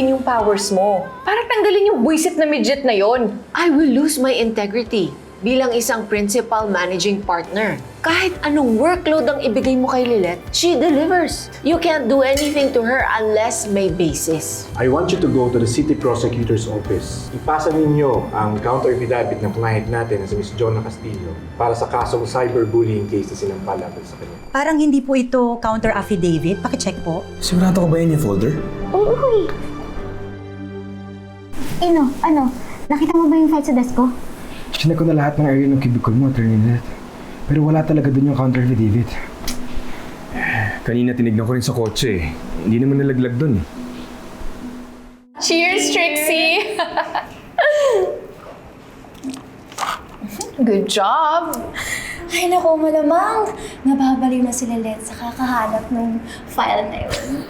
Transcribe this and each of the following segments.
activating yung powers mo. Para tanggalin yung buwisit na midget na yon. I will lose my integrity bilang isang principal managing partner. Kahit anong workload ang ibigay mo kay Lilet, she delivers. You can't do anything to her unless may basis. I want you to go to the City Prosecutor's Office. Ipasa ninyo ang counter affidavit ng client natin na si Ms. Jonah Castillo para sa kasong cyberbullying case na sinampal natin sa kanya. Parang hindi po ito counter affidavit. Pakicheck po. Sigurado ko ba yan yung folder? Oo eh. Ano? Nakita mo ba yung file sa desk ko? Chinek ko na lahat ng area ng cubicle mo, Attorney Net. Pero wala talaga dun yung counter affidavit. Kanina tinignan ko rin sa kotse eh. Hindi naman nalaglag dun eh. Cheers, Trixie! Good job! Ay nako, malamang nababaliw na si Lilet sa kakahanap ng file na yun.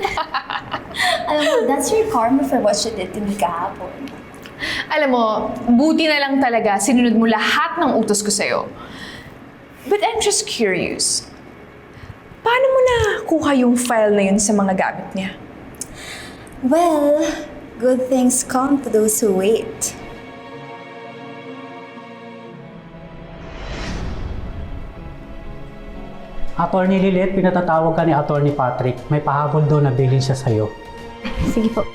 Alam mo, that's your karma for what she did to me kahapon. Alam mo, buti na lang talaga sinunod mo lahat ng utos ko sa'yo. But I'm just curious. Paano mo nakuha yung file na yun sa mga gamit niya? Well, good things come to those who wait. Attorney Lilet, pinatatawag ka ni Attorney Patrick. May pahabol doon na bilhin siya sa'yo. Sige po.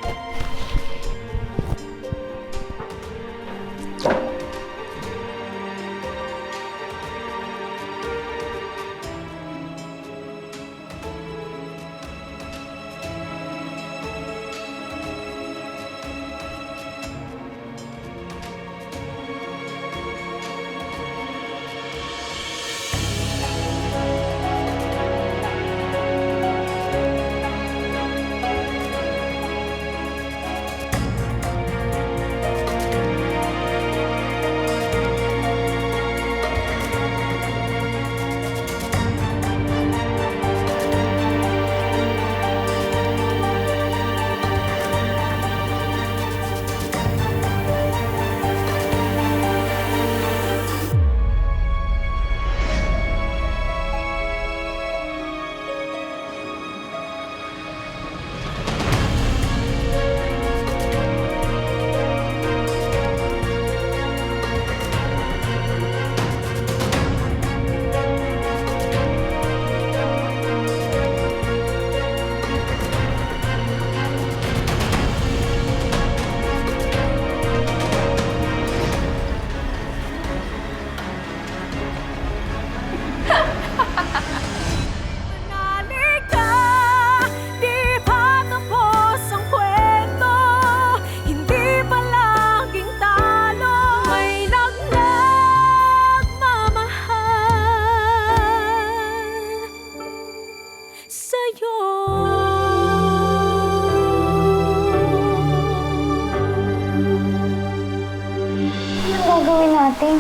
Natin.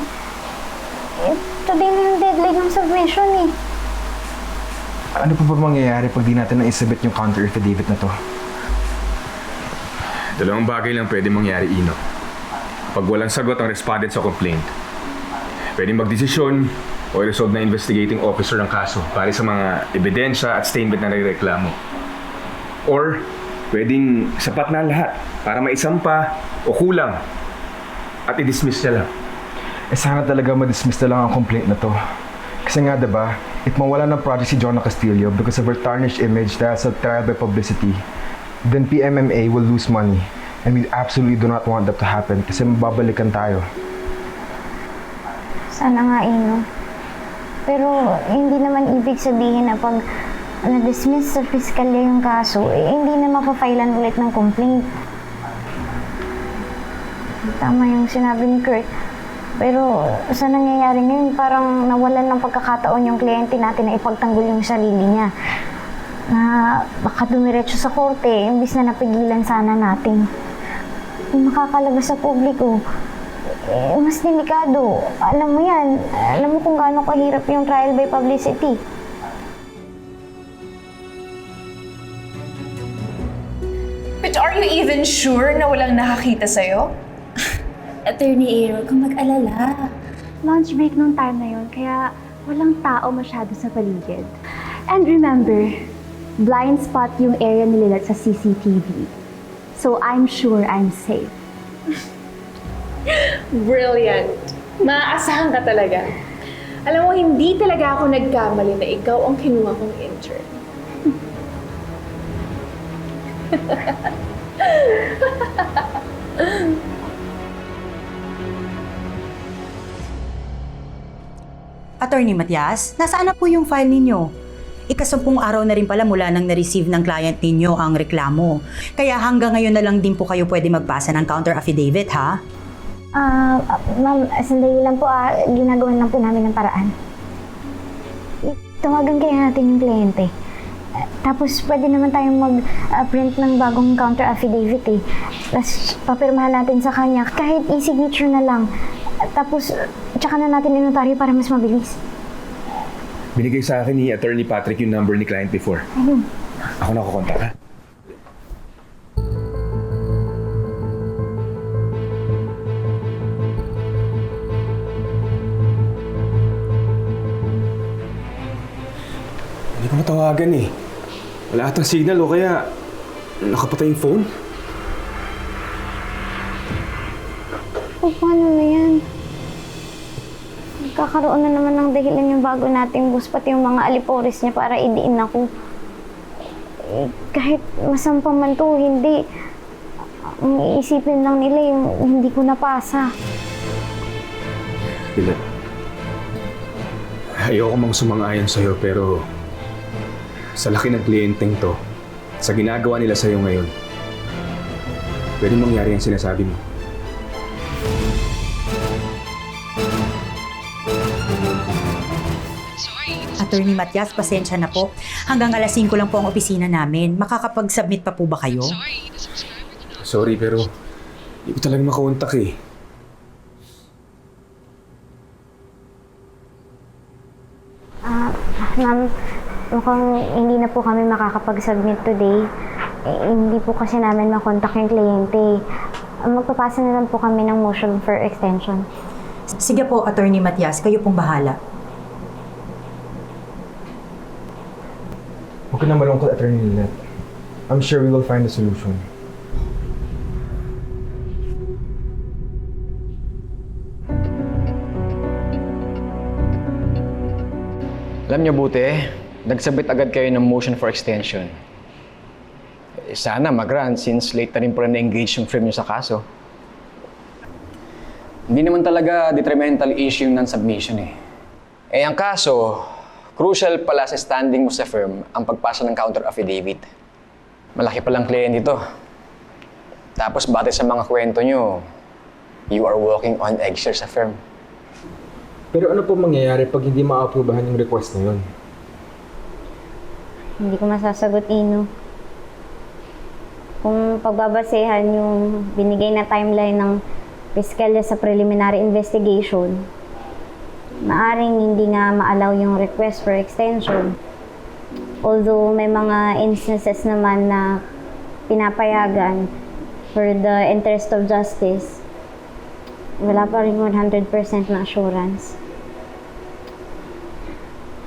Today na yung deadline ng submission eh. Ano pa ba mangyayari pag di natin naisabit yung counter affidavit na to? Dalawang bagay lang pwede mangyari, Ino. Pag walang sagot ang respondent sa complaint, pwedeng magdesisyon o i-resolve na investigating officer ng kaso para sa mga ebidensya at statement na nagreklamo. Or, pwedeng sapat na lahat para maisampa o kulang at i-dismiss niya lang. Sana talaga ma-dismiss na lang ang complaint na to. Kasi nga diba, if mawala ng project si Jonah Castillo because of her tarnished image dahil sa trial by publicity, then PMMA will lose money. And we absolutely do not want that to happen kasi mababalikan tayo. Sana nga, Ino. Pero hindi naman ibig sabihin na pag na-dismiss sa piskalya yung kaso, hindi na mapafailan ulit ng complaint. Tama yung sinabi ni Kurt. Pero sa nangyayari ngayon, parang nawalan ng pagkakataon yung kliyente natin na ipagtanggol yung sarili niya. Na baka dumiretso sa korte, imbis na napigilan sana natin. Kung makakalabas sa publiko, mas delikado. Alam mo yan, alam mo kung gaano kahirap yung trial by publicity. But are you even sure na walang nakakita sa'yo? Attorney Aero, kung mag-alala. Lunch break nung time na yun, kaya walang tao masyado sa paligid. And remember, blind spot yung area ni Lilet sa CCTV. So I'm sure I'm safe. Brilliant. Maaasahan ka talaga. Alam mo, hindi talaga ako nagkamali na ikaw ang kinuha kong intern. Attorney Matias, nasaan na po yung file ninyo? Ika-10 araw na rin pala mula nang na-receive ng client ninyo ang reklamo. Kaya hanggang ngayon na lang din po kayo pwede magpasa ng counter affidavit, ha? Ma'am, sandali lang po, ginagawan lang po namin ng paraan. Tawagan kaya natin yung kliyente. Tapos pwede naman tayong mag-print ng bagong counter affidavit eh. Tapos papirmahan natin sa kanya, kahit e-signature na lang. Tapos tsaka na natin inotaryo para mas mabilis. Binigay sa akin ni Attorney Patrick yung number ni client before. Ako na kukontak, ha? Hindi ko matawagan eh. Wala atang signal o kaya nakapatay yung phone. O paano na yan? Nagkakaroon na naman ng dahilan yung bago nating boss, pati yung mga alipores niya para idiin ako. Kahit masampang man to, hindi. Ang iisipin lang nila yung hindi ko napasa. Bilat. Ayoko mang sumang-ayon sa'yo pero sa laki ng kliyenteng to, sa ginagawa nila sa'yo ngayon, pwede mangyari ang sinasabi mo. Attorney Matias, pasensya na po. Hanggang alas 5 lang po ang opisina namin. Makakapag-submit pa po ba kayo? Sorry pero hindi ko talaga makakontak eh. Ma'am, mukhang hindi na po kami makakapag-submit today. Hindi po kasi namin makontak yung kliyente. Magpapasa na lang po kami ng motion for extension. Sige po, Attorney Matias, kayo pong bahala. Huwag ka na malungkot, Attorney Lynette. I'm sure we will find a solution. Alam niyo buti, nagsabit agad kayo ng motion for extension. Sana mag-grant since late na rin po na-engage yung firm niyo sa kaso. Hindi naman talaga detrimental issue yung non-submission eh. Ang kaso, crucial pala sa standing mo sa firm ang pagpasa ng counter affidavit. Malaki palang kliyente ito. Tapos batay sa mga kwento nyo, you are walking on eggshells sa firm. Pero ano po mangyayari pag hindi ma-approvehan yung request na yun? Hindi ko masasagot, Ino. Kung pagbabasehan yung binigay na timeline ng piskalya sa preliminary investigation, maaring hindi nga ma-allow yung request for extension. Although may mga instances naman na pinapayagan for the interest of justice, wala pa rin 100% na assurance.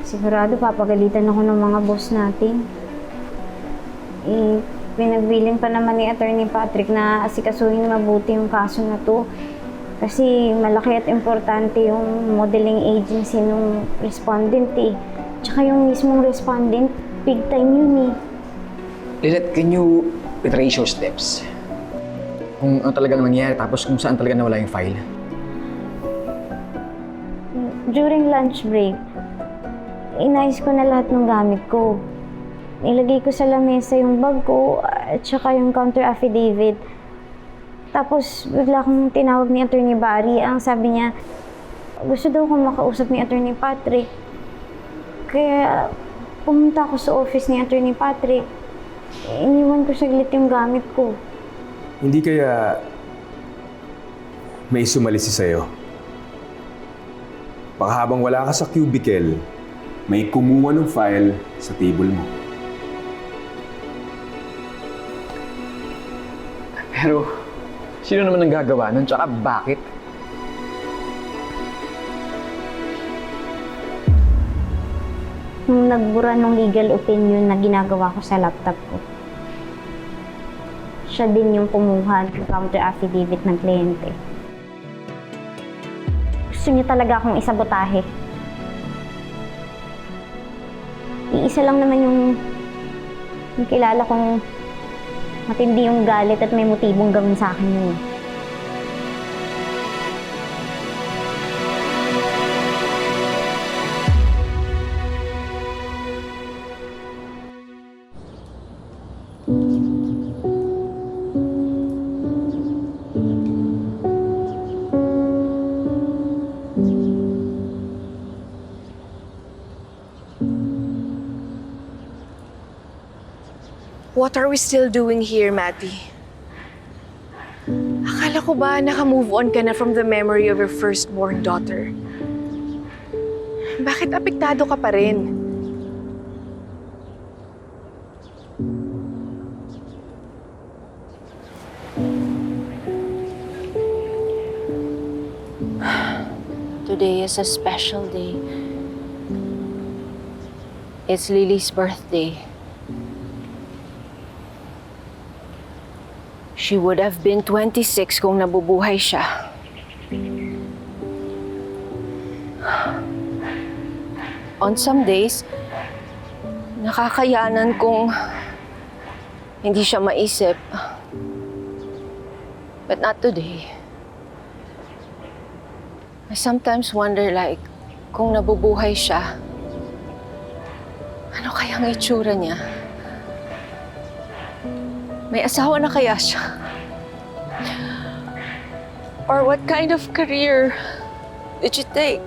Sigurado papagalitan ako ng mga boss natin. Pinagbilin pa naman ni Attorney Patrick na asikasuhin mabuti yung kaso na to. Kasi malaki at importante yung modeling agency ng respondent eh. Tsaka yung mismong respondent, big time yun eh. Lynette, can you retrace your steps? Kung ano talagang nangyayari tapos kung saan talaga nawala yung file? During lunch break, inayos ko na lahat ng gamit ko. Nilagay ko sa lamesa yung bag ko at saka yung counter affidavit. Tapos bigla akong tinawag ni Attorney Barry. Ang sabi niya, gusto daw akong makausap ni Attorney Patrick. Kaya pumunta ako sa office ni Attorney Patrick. Iniwan ko saglit yung gamit ko. Hindi kaya may sumalisi sa'yo? Baka habang wala ka sa cubicle, may kumuha ng file sa table mo. Pero, sino naman ang gagawa nun? Tsaka bakit? Nung nagbura ng legal opinion na ginagawa ko sa laptop ko, siya din yung kumuha ng counter affidavit ng kliyente. Gusto niya talaga akong isabotahe. Iisa lang naman yung kilala kong matindi yung galit at may motibong gawin sa akin yun. What are we still doing here, Matty? Akala ko ba naka-move on ka na from the memory of your firstborn daughter? Bakit apektado ka pa rin? Today is a special day. It's Lily's birthday. She would have been 26 kung nabubuhay siya. On some days, nakakayanan kong hindi siya maisip. But not today. I sometimes wonder like, kung nabubuhay siya, ano kaya ang itsura niya? May asawa na kaya siya? Or what kind of career did she take?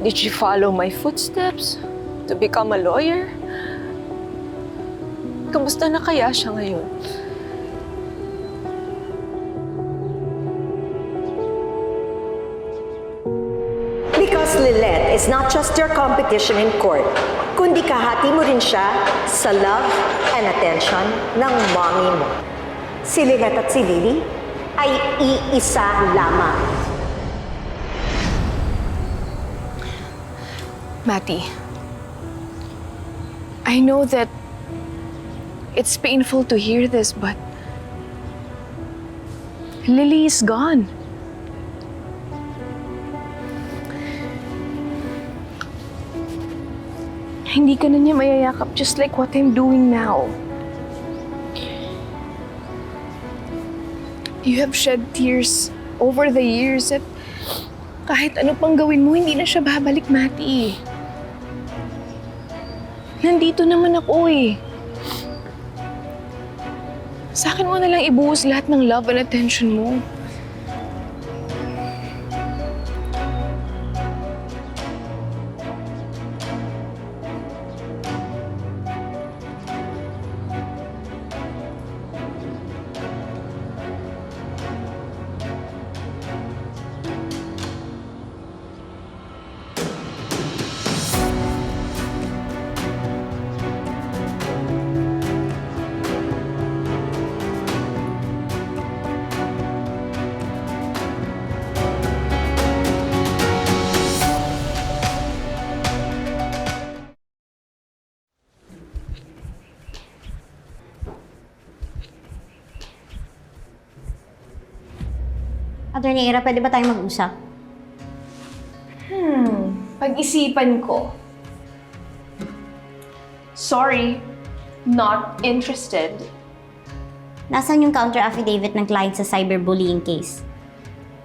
Did she follow my footsteps to become a lawyer? Kamusta na kaya siya ngayon? Because Lilette is not just your competition in court, kundi kahati mo rin siya sa love and attention ng mommy mo. Si Lilette at si Lily ay iisa lamang. Matty, I know that it's painful to hear this, but Lily is gone. Hindi ka na niya mayayakap just like what I'm doing now. You have shed tears over the years at kahit ano pang gawin mo, hindi na siya babalik, Matty. Nandito naman ako eh. Sa akin mo na lang ibuhos lahat ng love and attention mo. Attorney Ira, pwede ba tayo mag-usap? Pag-isipan ko. Sorry, not interested. Nasaan yung counter affidavit ng client sa cyberbullying case?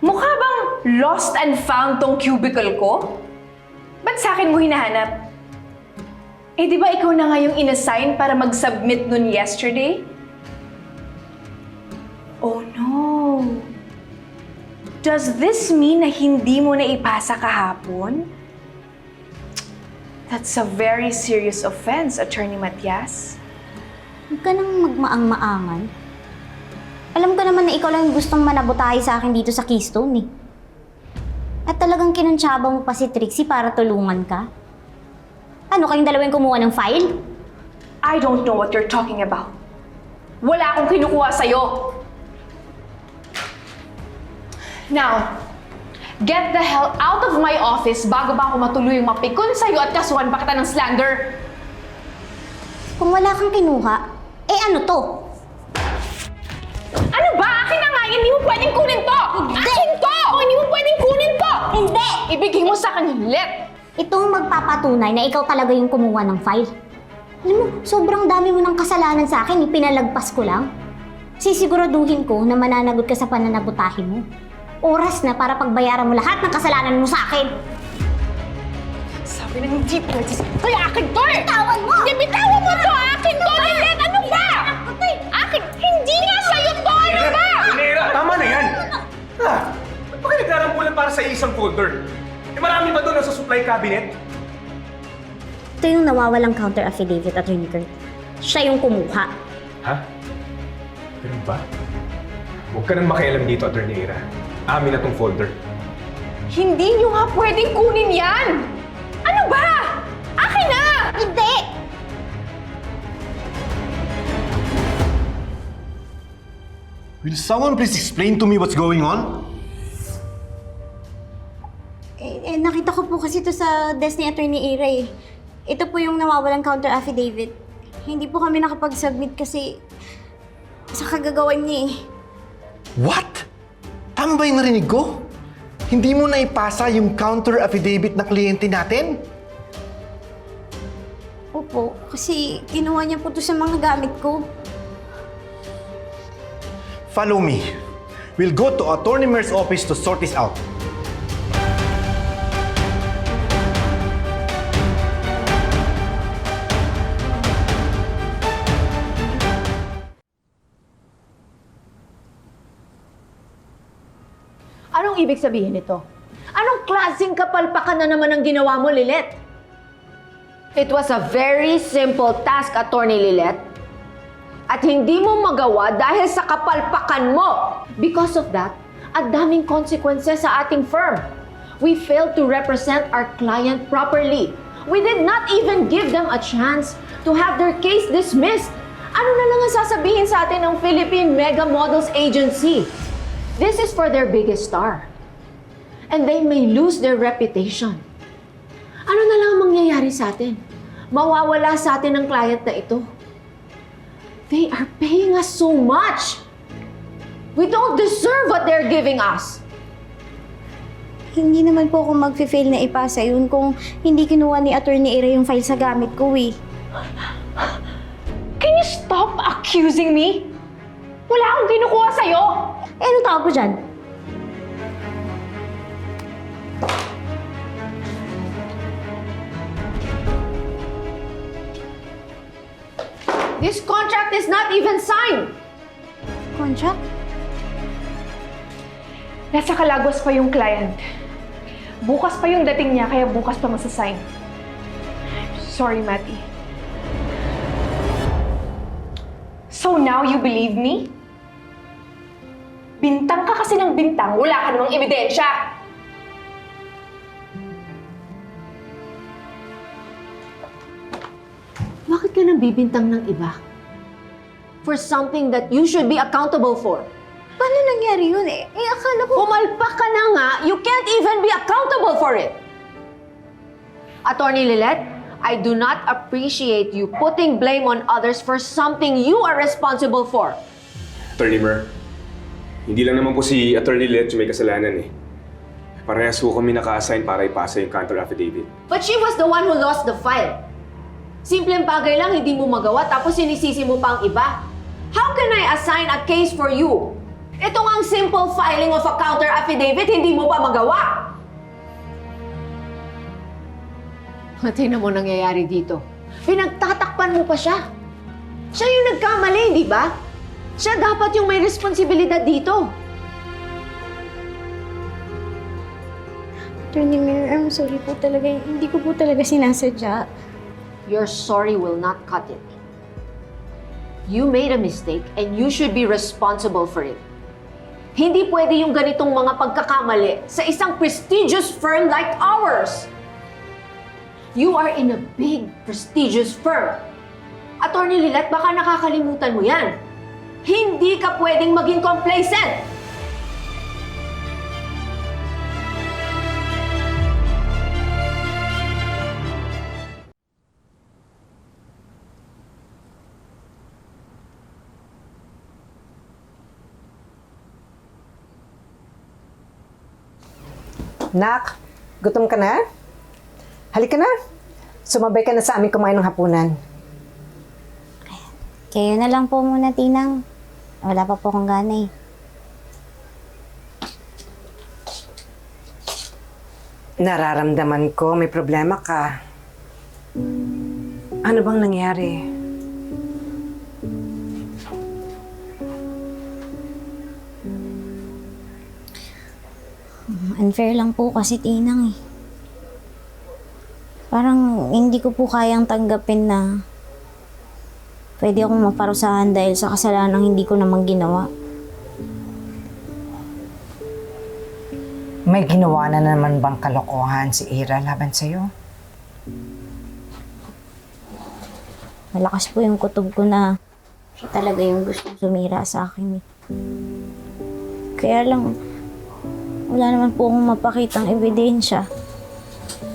Mukha bang lost and found tong cubicle ko? Ba't sa akin mo hinahanap? Eh di ba ikaw na nga yung inassign para mag-submit nun yesterday? Oh no! Does this mean na hindi mo na ipasa kahapon? That's a very serious offense, Attorney Matias. Huwag ka nang magmaang-maangan. Alam ko naman na ikaw lang yung gustong manabotahe sa akin dito sa Keystone eh. At talagang kinuntsaba mo pa si Trixie para tulungan ka? Ano, kayong dalawang kumuha ng file? I don't know what you're talking about. Wala akong kinukuha sa'yo. Now, get the hell out of my office bago ba ako matuluyang mapikon sa'yo at kasuhan pa kita ng slander. Kung wala kang kinuha, eh ano to? Ibigay mo sa akin, Lilet! Ito ang magpapatunay na ikaw talaga yung kumuha ng file. Alam mo, sobrang dami mo ng kasalanan sa akin, pinalagpas ko lang. Sisiguraduhin ko na mananagot ka sa pananabutahe mo. Oras na para pagbayaran mo lahat ng kasalanan mo sa akin. Sabi na hindi pwede sa'yo. Akin to eh! Bitawan mo! Hindi, bitawan mo to! Akin to, Lilet! Ano ba? Akin! Hindi nga sa'yo to! Ano ba? Nera, tama na yan! Ba't pa kayo naglarambulan para sa isang folder? Marami ba doon sa supply cabinet? Ito yung nawawalang counter affidavit, Attorney Kurt. Siya yung kumuha. Ha? Ganun ba? Huwag ka nang makialam dito, Attorney Ira. Amin na tong folder. Hindi nyo nga pwedeng kunin yan! Ano ba? Akin na! Hindi! Will someone please explain to me what's going on? Nakita ko po kasi ito sa desk ni Attorney Ira eh. Ito po yung nawawalang counter affidavit. Hindi po kami nakapag-submit kasi sa kagagawan niya eh. What? Tama ba yung narinig ko? Hindi mo na ipasa yung counter affidavit na kliyente natin? Opo, kasi ginawa niya po ito sa mga gamit ko. Follow me. We'll go to Attorney Mer's office to sort this out. Anong ibig sabihin nito? Anong klaseng kapalpakan na naman ang ginawa mo, Lilet? It was a very simple task, Attorney Lilet. At hindi mo magawa dahil sa kapalpakan mo. Because of that, ang daming consequences sa ating firm. We failed to represent our client properly. We did not even give them a chance to have their case dismissed. Ano na lang ang sasabihin sa atin ng Philippine Mega Models Agency? This is for their biggest star. And they may lose their reputation. Ano na lang ang mangyayari sa atin? Mawawala sa atin ang client na ito. They are paying us so much. We don't deserve what they're giving us. Hindi naman po ako mag-fail na ipasa yun kung hindi kinuha ni Attorney Ira yung file sa gamit ko eh. Can you stop accusing me? Wala akong kinukuha sa'yo! Eh, ano tawag ko dyan? This contract is not even signed. Contract? Nasa Calagos pa yung client. Bukas pa yung dating niya, kaya bukas pa masasign. Sorry, Matty. So now you believe me? Bintang ka kasi ng bintang, wala ka namang ebidensya! Bakit ka nabibintang ng iba? For something that you should be accountable for. Paano nangyari yun eh? Eh, akala ko... Pumalpak ka na nga, you can't even be accountable for it. Attorney Lilet, I do not appreciate you putting blame on others for something you are responsible for. Attorney Mer, hindi lang naman po si Attorney Lilet yung may kasalanan eh. Parehas po kami naka-assign para ipasa yung counter affidavit. But she was the one who lost the file. Simpleng bagay lang hindi mo magawa tapos sinisisi mo pa ang iba. How can I assign a case for you? Ito nga ang simple filing of a counter affidavit, hindi mo pa magawa. Tingnan mo nangyayari dito. Pinagtatakpan mo pa siya. Siya yung nagkamali, di ba? Siya dapat yung may responsibilidad dito. Attorney Mir, I'm sorry po talaga. Hindi ko po talaga sinasadya. Your sorry will not cut it. You made a mistake and you should be responsible for it. Hindi pwede yung ganitong mga pagkakamali sa isang prestigious firm like ours. You are in a big, prestigious firm. Attorney Lilet, baka nakakalimutan mo yan. Hindi ka pwedeng maging complacent. Nak, Gutom ka na? Halika na. Sumabay ka na sa amin kumain ng hapunan. Kayo na lang po muna, Tinang. Wala pa po akong gana eh. Nararamdaman ko may problema ka. Ano bang nangyari? Unfair lang po kasi, Tinang eh. Parang hindi ko po kayang tanggapin na pwede akong maparusahan dahil sa kasalanan hindi ko naman ginawa. May ginawa na naman bang kalokohan si Ira laban sa'yo? Malakas po yung kutob ko na siya talaga yung gusto sumira sa akin eh. Kaya lang, wala naman po akong mapakitang ebidensya.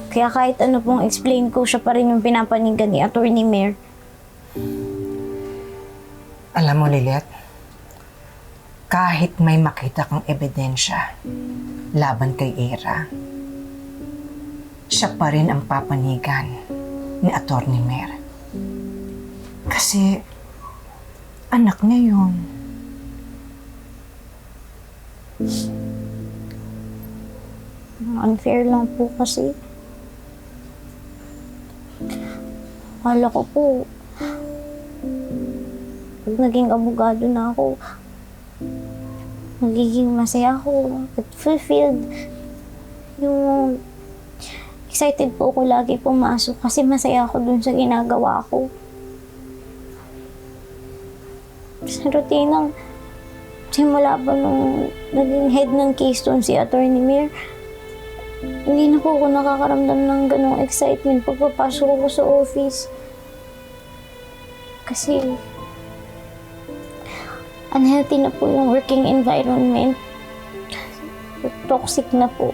Kaya kahit ano pong explain ko, siya pa rin yung pinapanigan ni Attorney Mayor. Alam mo, Lilet, kahit may makita kang ebidensya laban kay Ira, siya pa rin ang papanigan ni Attorney Mayor. Kasi anak niya yun. Unfair lang po kasi. Akala ko po, pag naging abogado na ako, magiging masaya ako at fulfilled. Yung excited po ako lagi pumasok kasi masaya ako dun sa ginagawa ko. Sa rutinang, simula pa nung naging head ng Keystone si Attorney Mayor, hindi na po ako nakakaramdam ng ganong excitement pagpapasok ko sa office. Kasi unhealthy na po yung working environment. Toxic na po.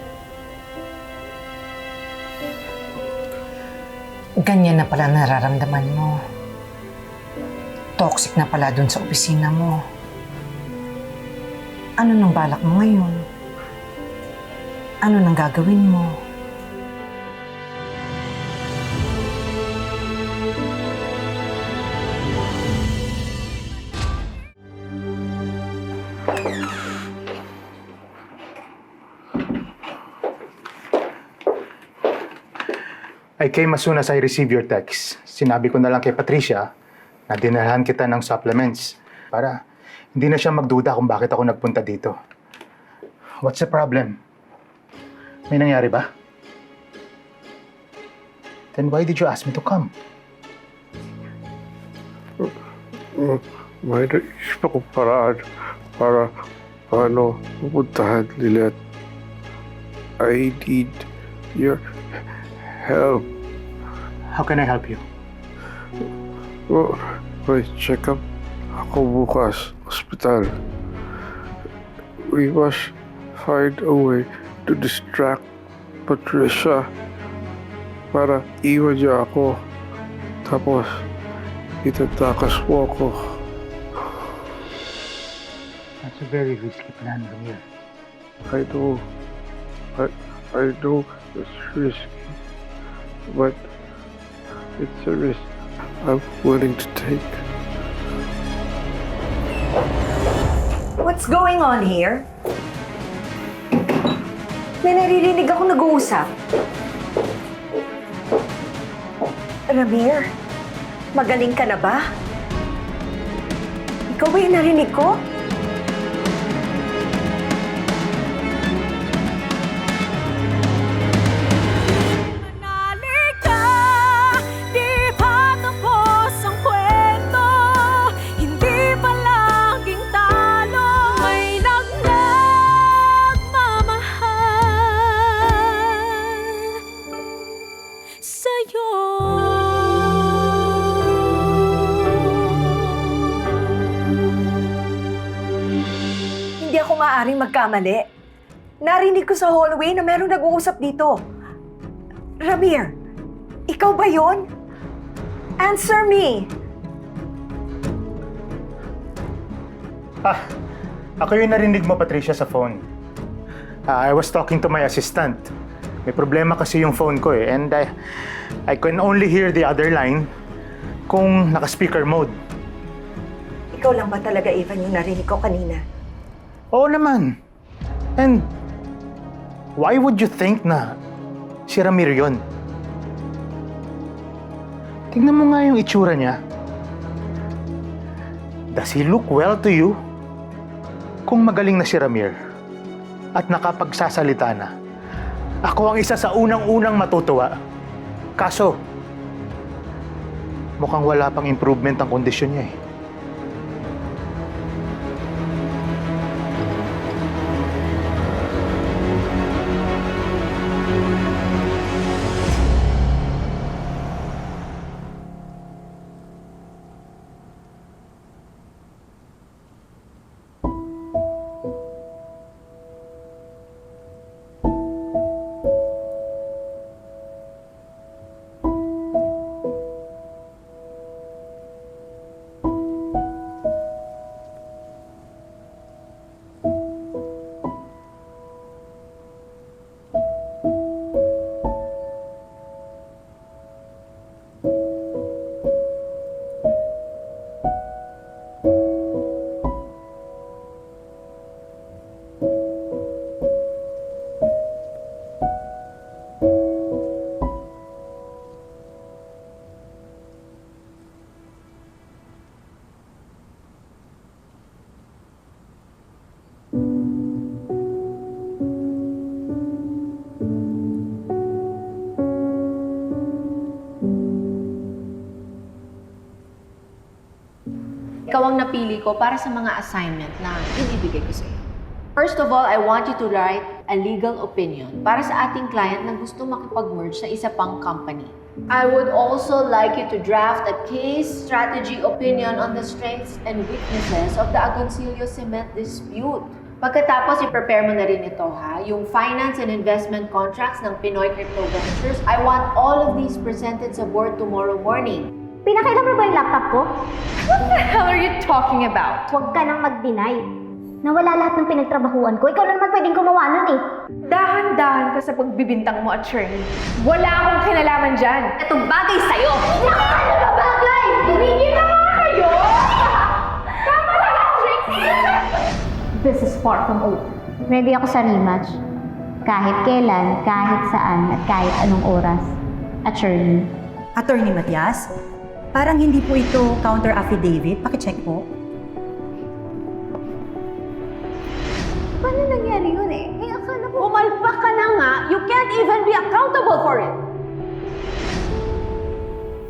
Ganyan na pala nararamdaman mo. Toxic na pala dun sa opisina mo. Ano nang balak mo ngayon? Ano nang gagawin mo? I came as soon as I received your text. Sinabi ko na lang kay Patricia na dinalhan kita ng supplements para hindi na siya magduda kung bakit ako nagpunta dito. What's the problem? May nangyari ba? Then why did you ask me to come? May naisip ako paraan para paano pupuntahan Lilet. I need your help. How can I help you? Well, may check-up ako bukas, hospital. We must find a way to distract Patricia para iwan niya ako. Tapos, itatakas mo ako. That's a very risky plan, Ramir. I know. I know it's risky. But it's a risk I'm willing to take. What's going on here? May naririnig ako nag-uusap. Ramir, magaling ka na ba? Ikaw ba yung narinig ko? Hindi ako maaaring magkamali. Narinig ko sa hallway na merong nag-uusap dito. Ramir, ikaw ba yon? Answer me! Ako yung narinig mo, Patricia, sa phone. I was talking to my assistant. May problema kasi yung phone ko eh. And I can only hear the other line kung naka-speaker mode. Ikaw lang ba talaga, Ivan, yung narinig ko kanina? Oo naman. And why would you think na si Ramir yun? Tingnan mo nga yung itsura niya. Does he look well to you? Kung magaling na si Ramir at nakapagsasalita na, ako ang isa sa unang-unang matutuwa. Kaso, mukhang wala pang improvement ang kondisyon niya eh. Ikaw ang napili ko para sa mga assignment na ibibigay ko sa'yo. First of all, I want you to write a legal opinion para sa ating client na gusto makipag-merge sa isa pang company. I would also like you to draft a case strategy opinion on the strengths and weaknesses of the Agoncillo Cement dispute. Pagkatapos, i-prepare mo na rin ito, ha? Yung finance and investment contracts ng Pinoy Crypto Ventures. I want all of these presented sa board tomorrow morning. Pinakailan mo ba yung laptop ko? What the hell are you talking about? Huwag ka nang mag-deny. Nawala lahat ng pinagtrabahuan ko. Ikaw na naman pwedeng gumawa nun eh. Dahan-dahan ka sa pagbibintang mo, attorney. Wala akong kinalaman dyan. Itong bagay sa'yo! Hindi ka na bagay! Tumigil na nga kayo! Tama na, Trix! This is far from over. Ready ako sa rematch. Kahit kailan, kahit saan, at kahit anong oras. Attorney. Attorney Matias, parang hindi po ito counter affidavit. Pakicheck po. Paano nangyari yun eh? Eh, akala ko... Umalpak ka na nga, you can't even be accountable for it.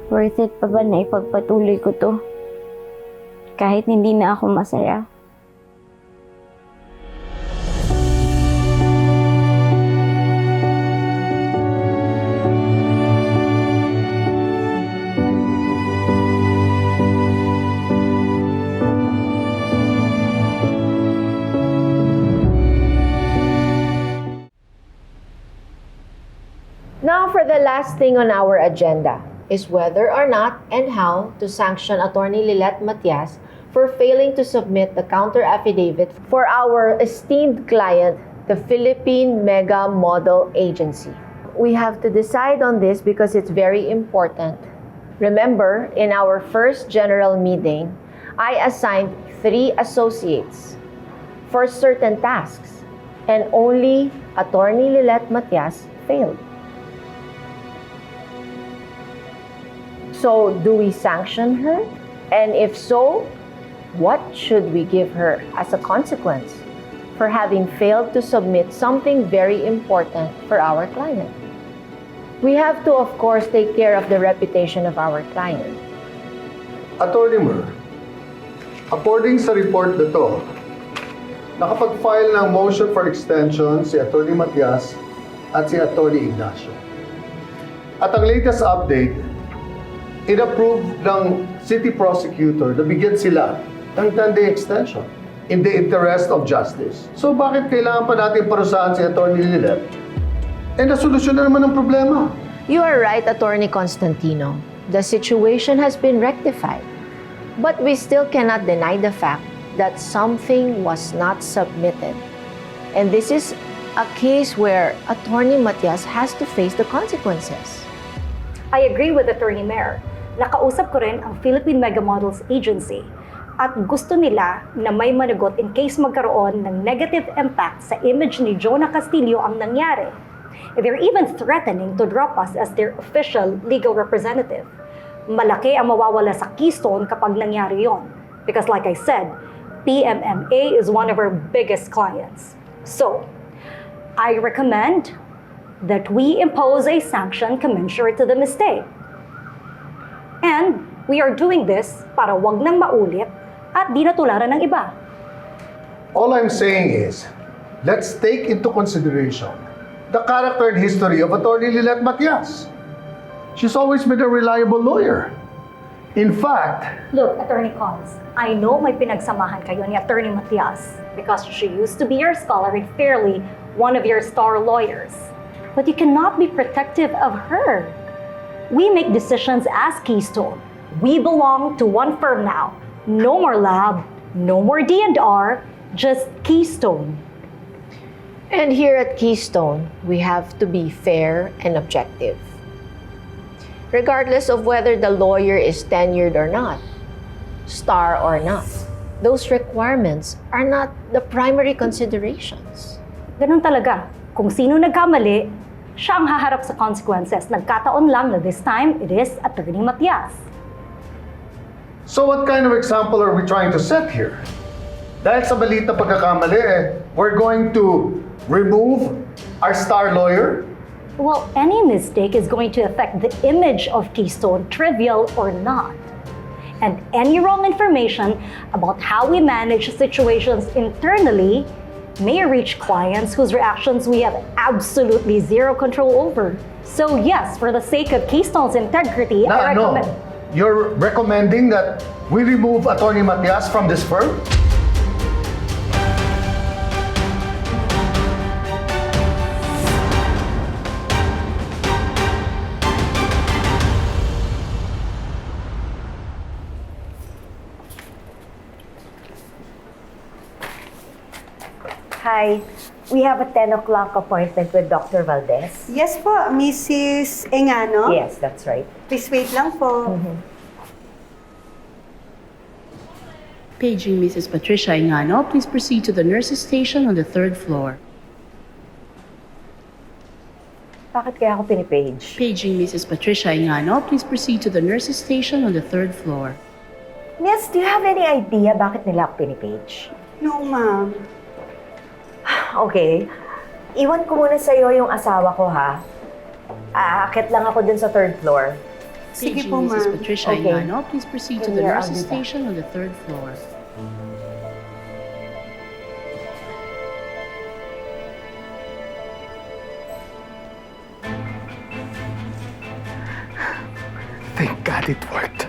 Worth it pa ba na ipagpatuloy ko to? Kahit hindi na ako masaya. Now for the last thing on our agenda is whether or not and how to sanction Attorney Lilet Matias for failing to submit the counter affidavit for our esteemed client, the Philippine Mega Model Agency. We have to decide on this because it's very important. Remember, in our first general meeting, I assigned 3 associates for certain tasks, and only Attorney Lilet Matias failed. So, do we sanction her? And if so, what should we give her as a consequence for having failed to submit something very important for our client? We have to, of course, take care of the reputation of our client. Attorney Mer, according sa report na to, nakapag-file ng motion for extension si Attorney Matias at si Attorney Ignacio. At ang latest update, in-approve ng city prosecutor na bigyan sila ng 10-day extension in the interest of justice. So bakit kailangan pa natin parusahan si Attorney Lilet? Eh, nasolusyon na naman ang problema. You are right, Attorney Constantino. The situation has been rectified. But we still cannot deny the fact that something was not submitted. And this is a case where Attorney Matias has to face the consequences. I agree with Attorney Mayor. Nakausap ko rin ang Philippine Mega Models Agency at gusto nila na may managot in case magkaroon ng negative impact sa image ni Jonah Castillo ang nangyari. They're even threatening to drop us as their official legal representative. Malaki ang mawawala sa Keystone kapag nangyari yon. Because like I said, PMMA is one of our biggest clients. So, I recommend that we impose a sanction commensurate to the mistake. And we are doing this para wag nang maulit at di natularan ng iba. All I'm saying is, let's take into consideration the character and history of Attorney Lilette Matias. She's always been a reliable lawyer. In fact, Look, Attorney Cons, I know may pinagsamahan kayo ni Attorney Matias because she used to be your scholar and fairly one of your star lawyers. But you cannot be protective of her. We make decisions as Keystone. We belong to one firm now. No more lab, no more D&R, just Keystone. And here at Keystone, we have to be fair and objective. Regardless of whether the lawyer is tenured or not, star or not, those requirements are not the primary considerations. Ganun talaga. Kung sino nagkamali, siya ang haharap sa consequences. Nagkataon lang na this time, it is Attorney Matias. so what kind of example are we trying to set here? Dahil sa maliit na pagkakamali, we're going to remove our star lawyer? Well, any mistake is going to affect the image of Keystone, trivial or not. And any wrong information about how we manage situations internally may reach clients whose reactions we have absolutely zero control over. So yes, for the sake of Keystone's integrity, I recommend... You're recommending that we remove Attorney Matias from this firm? Hi, we have a 10 o'clock appointment with Dr. Valdez. Yes po, Mrs. Engano. Yes, that's right. Please wait lang po. Paging Mrs. Patricia Engano, please proceed to the nurses' station on the 3rd floor. Bakit kaya ako pinipage? Paging Mrs. Patricia Engano, please proceed to the nurses' station on the 3rd floor. Yes, do you have any idea bakit nila ako pinipage? No, ma'am. Okay. Iwan ko muna sa'yo yung asawa ko, ha? Aakit lang ako dun sa 3rd floor. Sige Paging po, Mrs. ma'am. Patricia Okay. Engano, please proceed to the Here, I'll nurses' do that. station on the 3rd floor. Thank God it worked.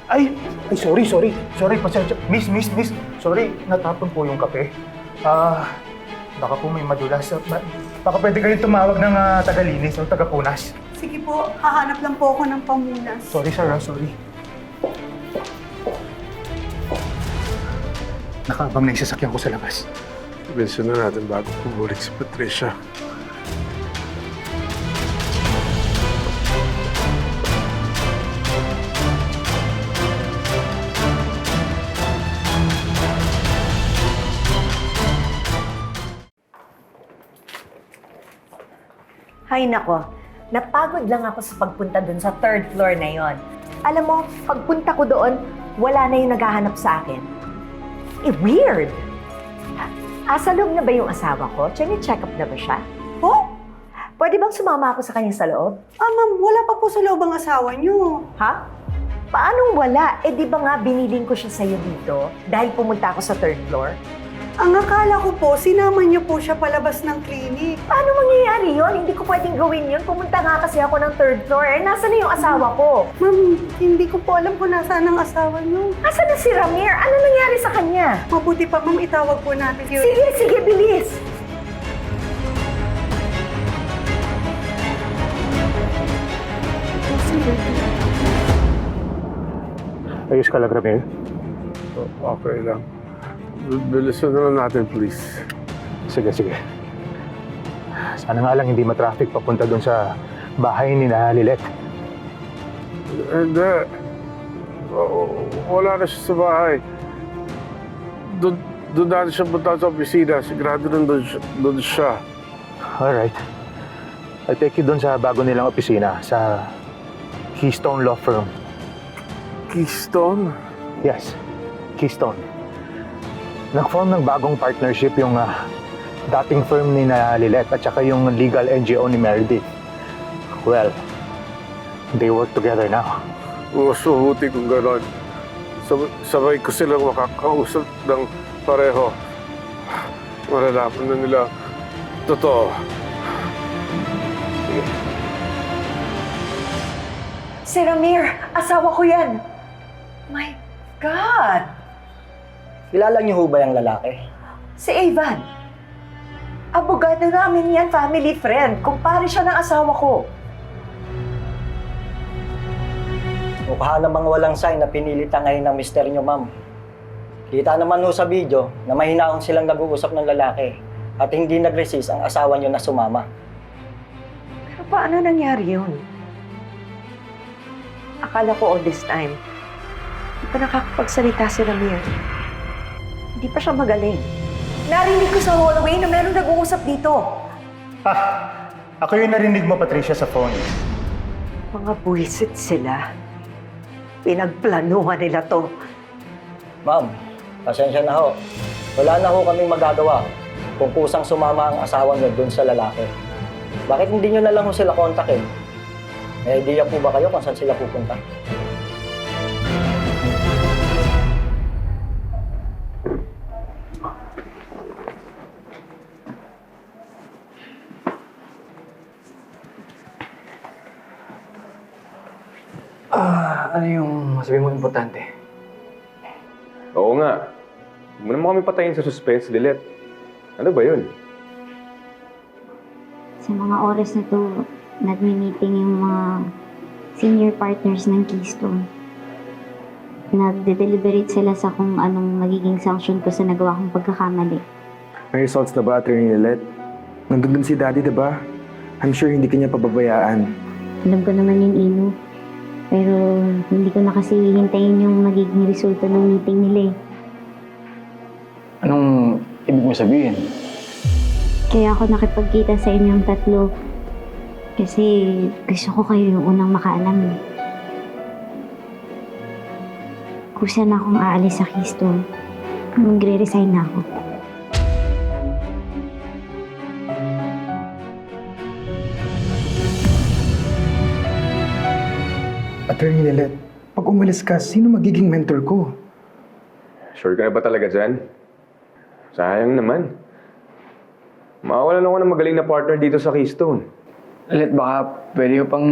Ay, sorry, pasensya. Miss, sorry, natapon po yung kape. Baka po may madulas. Baka pwede kayong tumawag ng tagalinis o tagapunas. Sige po, hahanap lang po ako ng pamunas. Sorry, sir, sorry. Nakaabang na yung sasakyan ko sa labas. Mention na natin bago pumulik si Patricia. Hay nako, napagod lang ako sa pagpunta dun sa 3rd floor na yon. Alam mo, pagpunta ko doon, wala na yung naghahanap sa akin. Weird! Sa loob na ba yung asawa ko? Check up na ba siya? Po? Pwede bang sumama ako sa kanya sa loob? Ma'am, wala pa po sa loob ang asawa niyo. Ha? Paanong wala? Di ba nga biniling ko siya sa'yo dito dahil pumunta ako sa 3rd floor? Ang akala ko po, sinama niyo po siya palabas ng clinic. Paano mangyayari yon? Hindi ko pwedeng gawin yun. Pumunta nga kasi ako ng 3rd floor. Nasaan na yung asawa ko? Ma'am, hindi ko po alam kung nasaan ang asawa niyo. Nasaan na si Ramir? Ano nangyari sa kanya? Mabuti pa, ma'am, itawag po natin yun. Sige, bilis! Ayos ka lang, Ramil. Okay lang. Bilisan na lang natin, please. Sige. Sana nga lang hindi ma-traffic papunta doon sa bahay ni na Lilet. Hindi. Wala na siya sa bahay. Doon natin siya punta sa opisina. Sigurado doon siya. Alright. I'll take you doon sa bago nilang opisina, sa Keystone Law Firm. Keystone? Yes, Keystone. Nag-form ng bagong partnership yung dating firm ni na Lilet at saka yung legal NGO ni Meredith. Well, they work together now. Mas mabuti kung gano'n. Sabay ko silang makakausap ng pareho. Malalaman na nila. Totoo. Si Ramir, asawa ko yan. My God! Kilala niyo ho ba yung lalaki? Si Evan. Abogado namin yan, family friend. Kumpare siya ng asawa ko. Mukha namang walang sign na pinilitan ngayon ng mister niyo, ma'am. Kita naman ho sa video na mahinahon silang nag-uusap ng lalaki at hindi nag-resist ang asawa niyo na sumama. Pero paano nangyari yun? Akala ko all this time, hindi pa nakakapagsalita si Ramir. Hindi pa siya magaling. Narinig ko sa hallway na meron nag-uusap dito. Ako yung narinig mo, Patricia, sa phone. Mga buwisit sila. Pinagplanuhan nila to. Ma'am, pasensya na ho. Wala na ho kaming magagawa kung kusang sumama ang asawa niyo doon sa lalaki. Bakit hindi niyo na lang ho sila kontakin? May idea po ba kayo kung saan sila pupunta? Ano yung masabi mo importante? Oo nga. Huwag mo naman kami patayin sa suspense, Lilet. Ano ba yun? Sa mga oras na to, nagmi-meeting yung mga senior partners ng Keystone. Nagde-deliberate sila sa kung anong magiging sanction ko sa nagawa kong pagkakamali. May results na ba, Attorney Lilet? Nandun din si Daddy, diba? I'm sure hindi kanya pababayaan. Alam ko naman yun, Ino. Pero hindi ko na kasi hintayin yung magiging resulta ng meeting nila eh. Anong ibig mo sabihin? Kaya ako nakipagkita sa inyong tatlo. Kasi gusto ko kayo yung unang makaalam eh. Kusa na akong aalis sa Keystone. Magre-resign na ako. Attorney Lilet, pag umalis ka, sino magiging mentor ko? Sure ka na ba talaga dyan? Sayang naman. Makawalan ako ng magaling na partner dito sa Keystone. Lilet, baka pwede ko pang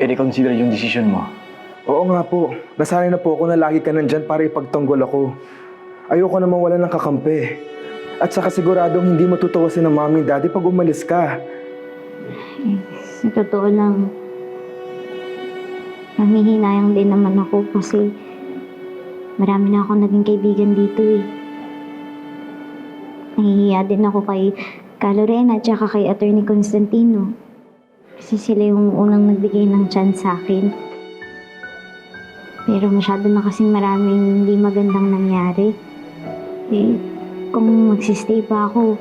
i-reconsider yung decision mo. Oo nga po. Nasanay na po ako na lagi ka nandyan para ipagtanggol ako. Ayoko na mawala ng kakampi. At saka siguradong hindi matutuwasin ng mami and daddy pag umalis ka. Sa totoo lang, nanghihinayang din naman ako kasi marami na ako naging kaibigan dito eh. Nahihiya din ako kay Lorena at saka kay Attorney Constantino. Kasi sila yung unang nagbigay ng chance sa akin. Pero masyado na kasing maraming hindi magandang nangyari. Eh, kung magsistay pa ako,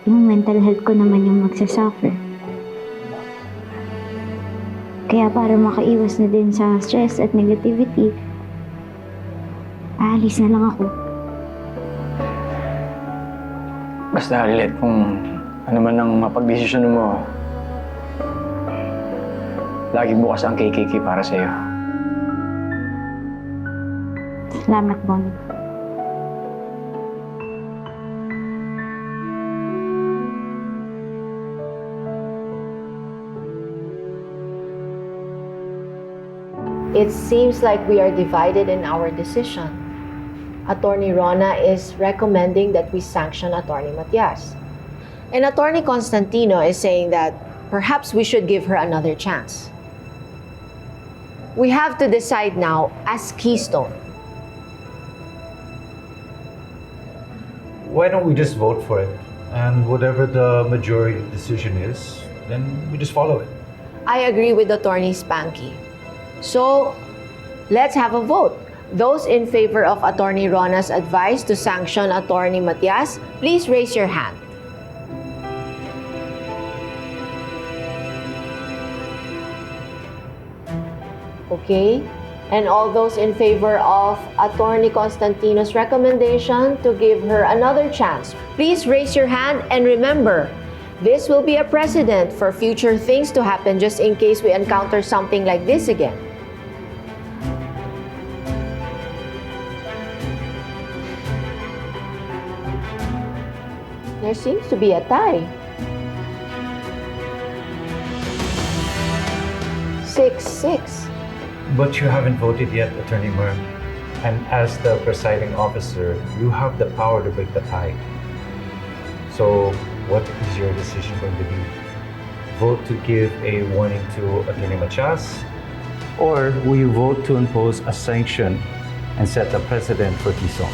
yung mental health ko naman yung magsasuffer. Kaya para makaiwas na din sa stress at negativity, aalis na lang ako. Basta, Lilet, kung ano man ang mapagdesisyon mo, laging bukas ang KKK para sa'yo. Salamat, Bonnie. It seems like we are divided in our decision. Attorney Rona is recommending that we sanction Attorney Matias. And Attorney Constantino is saying that perhaps we should give her another chance. We have to decide now as Keystone. Why don't we just vote for it? And whatever the majority decision is, then we just follow it. I agree with Attorney Spanky. So, let's have a vote. Those in favor of Attorney Rona's advice to sanction Attorney Matias, please raise your hand. Okay? And all those in favor of Attorney Constantino's recommendation to give her another chance, please raise your hand and remember, this will be a precedent for future things to happen just in case we encounter something like this again. There seems to be a tie. 6-6. But you haven't voted yet, Attorney Mer. And as the presiding officer, you have the power to break the tie. So, what is your decision going to be? Vote to give a warning to Attorney Matias? Or will you vote to impose a sanction and set a precedent for Keystone?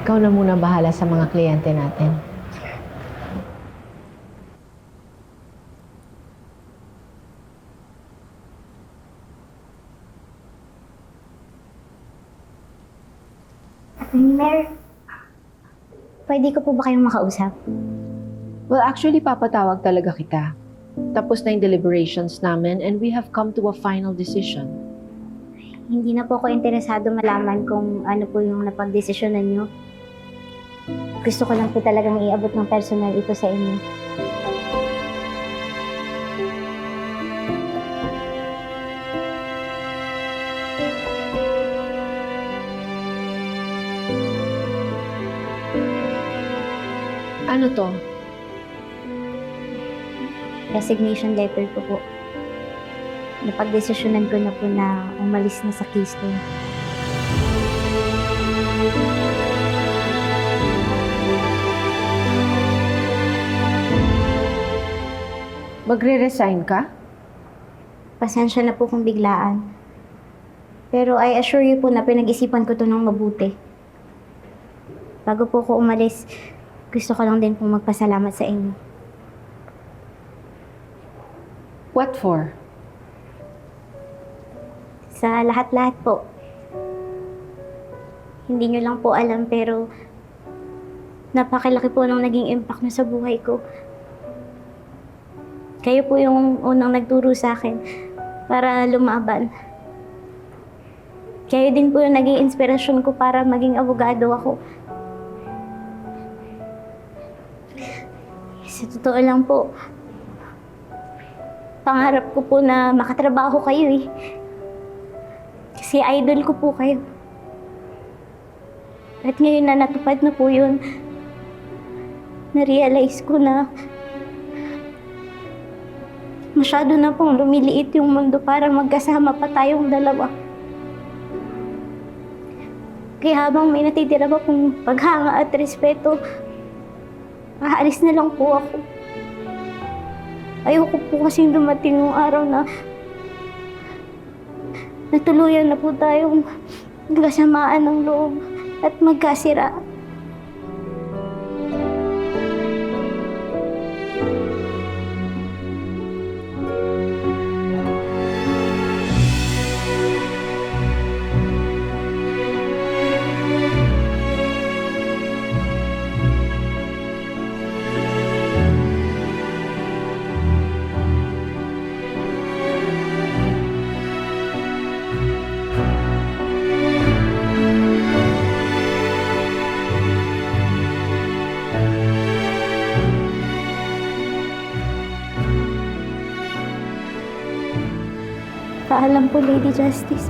Ikaw na muna bahala sa mga kliyente natin. Mayor, pwede ko po ba kayong makausap? Well, actually, papatawag talaga kita. Tapos na yung deliberations namin and we have come to a final decision. Hindi na po ako interesado malaman kung ano po yung napagdesisyonan niyo. Gusto ko lang po talagang iabot ng personal ito sa inyo. Ano to? Resignation letter ko po. Napagdesisyonan ko na po na umalis na sa Keystone. Magre-resign ka? Pasensya na po kung biglaan. Pero I assure you po na pinag-isipan ko to ng mabuti. Bago po ako umalis, gusto ko lang din pong magpasalamat sa inyo. What for? Sa lahat-lahat po. Hindi nyo lang po alam pero napakilaki po nung naging impact nyo sa buhay ko. Kayo po yung unang nagturo sa akin para lumaban. Kayo din po yung naging inspirasyon ko para maging abogado ako. Sa totoo lang po, pangarap ko po na makatrabaho kayo eh. Kasi idol ko po kayo. At ngayon na natupad na po yun, na-realize ko na masyado na pong lumiliit yung mundo para magkasama pa tayong dalawa. Kaya habang may natitira pa pong paghanga at respeto, aalis na lang po ako. Ayoko po kasing dumating yung araw na natuluyan na po tayong magkasamaan ng loob at magkasira. Paalam po, Lady Justice.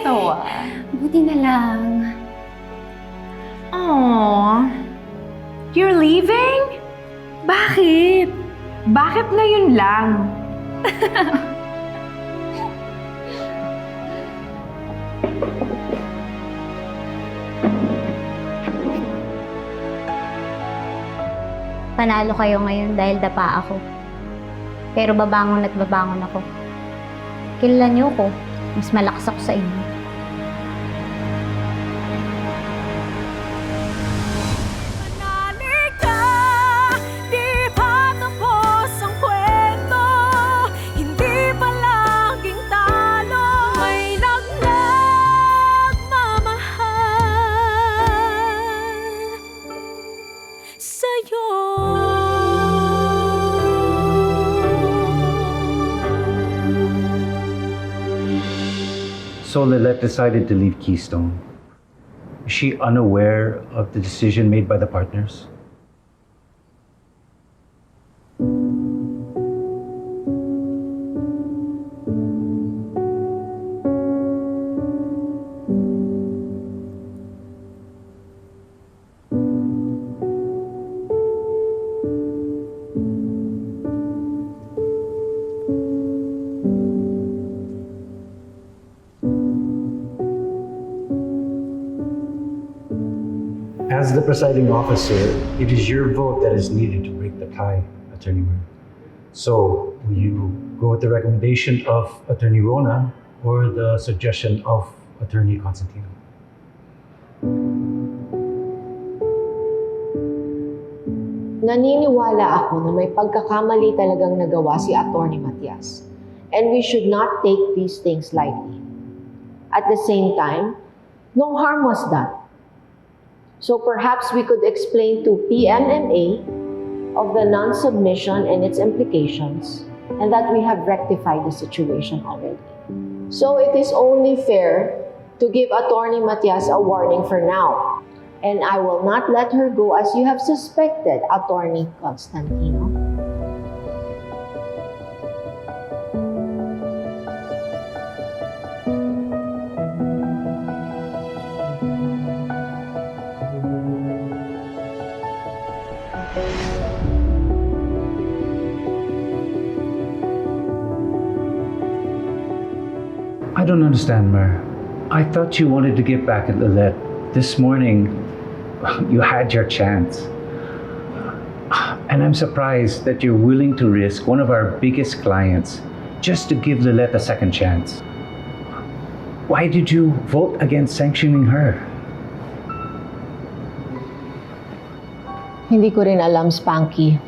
Nakakatawa. Buti na lang. Aww. You're leaving? Bakit? Bakit ngayon lang? Panalo kayo ngayon dahil dapa ako. Pero babangon at babangon ako. Kilala niyo ko, mas malakas ako sa inyo. So Lilette decided to leave Keystone. Is she unaware of the decision made by the partners? As the presiding officer, it is your vote that is needed to break the tie, Attorney Mer. So, will you go with the recommendation of Attorney Rona or the suggestion of Attorney Constantino? Naniniwala ako na may pagkakamali talagang nagawa si Attorney Matias. And we should not take these things lightly. At the same time, no harm was done. So perhaps we could explain to PMMA of the non-submission and its implications, and that we have rectified the situation already. So it is only fair to give Attorney Matias a warning for now. And I will not let her go as you have suspected, Attorney Constantino. I don't understand, Mer. I thought you wanted to get back at Lilette. This morning, you had your chance. And I'm surprised that you're willing to risk one of our biggest clients just to give Lilette a second chance. Why did you vote against sanctioning her? Hindi ko rin alam, Spanky.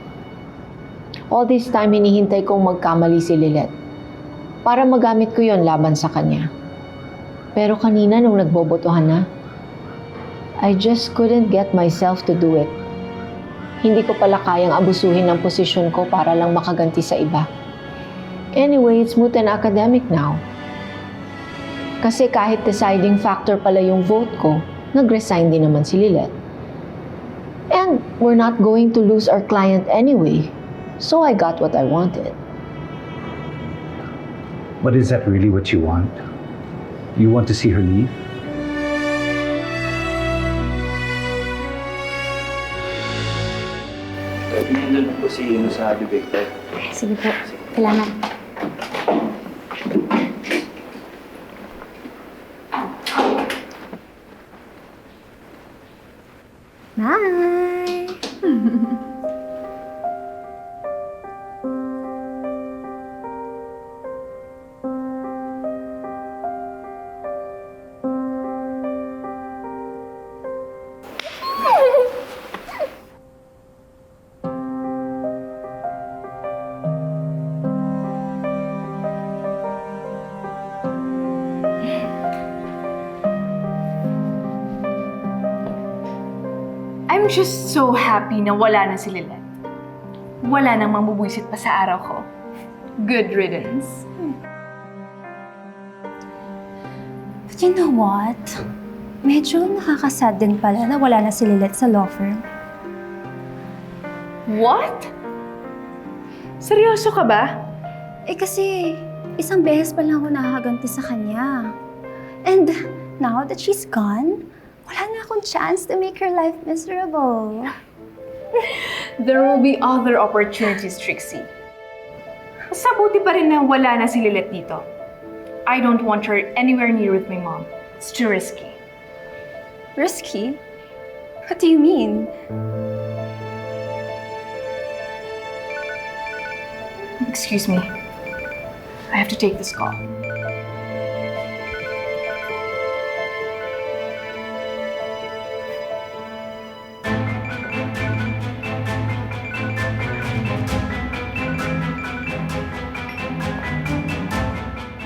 All this time, hinihintay kong magkamali si Lilette para magamit ko yon laban sa kanya. Pero kanina nung nagbobotohan na, I just couldn't get myself to do it. Hindi ko pala kayang abusuhin ng posisyon ko para lang makaganti sa iba. Anyway, it's moot and academic now. Kasi kahit deciding factor pala yung vote ko, nag-resign din naman si Lilette. And we're not going to lose our client anyway. So I got what I wanted. But is that really what you want? You want to see her leave? Nandun po si Ino sa debate. Sige po. Salamat. Bye! I'm just so happy na wala na si Lilette. Wala nang mamubwisit pa sa araw ko. Good riddance. But you know what? Medyo nakakasad din pala na wala na si Lilette sa law firm. What? Seryoso ka ba? Eh kasi, isang beses pa lang ako nakakaganti sa kanya. And now that she's gone, wala na akong chance to make her life miserable. There will be other opportunities, Trixie. Mas mabuti pa rin na wala na si Lilith dito. I don't want her anywhere near with my mom. It's too risky. Risky? What do you mean? Excuse me. I have to take this call.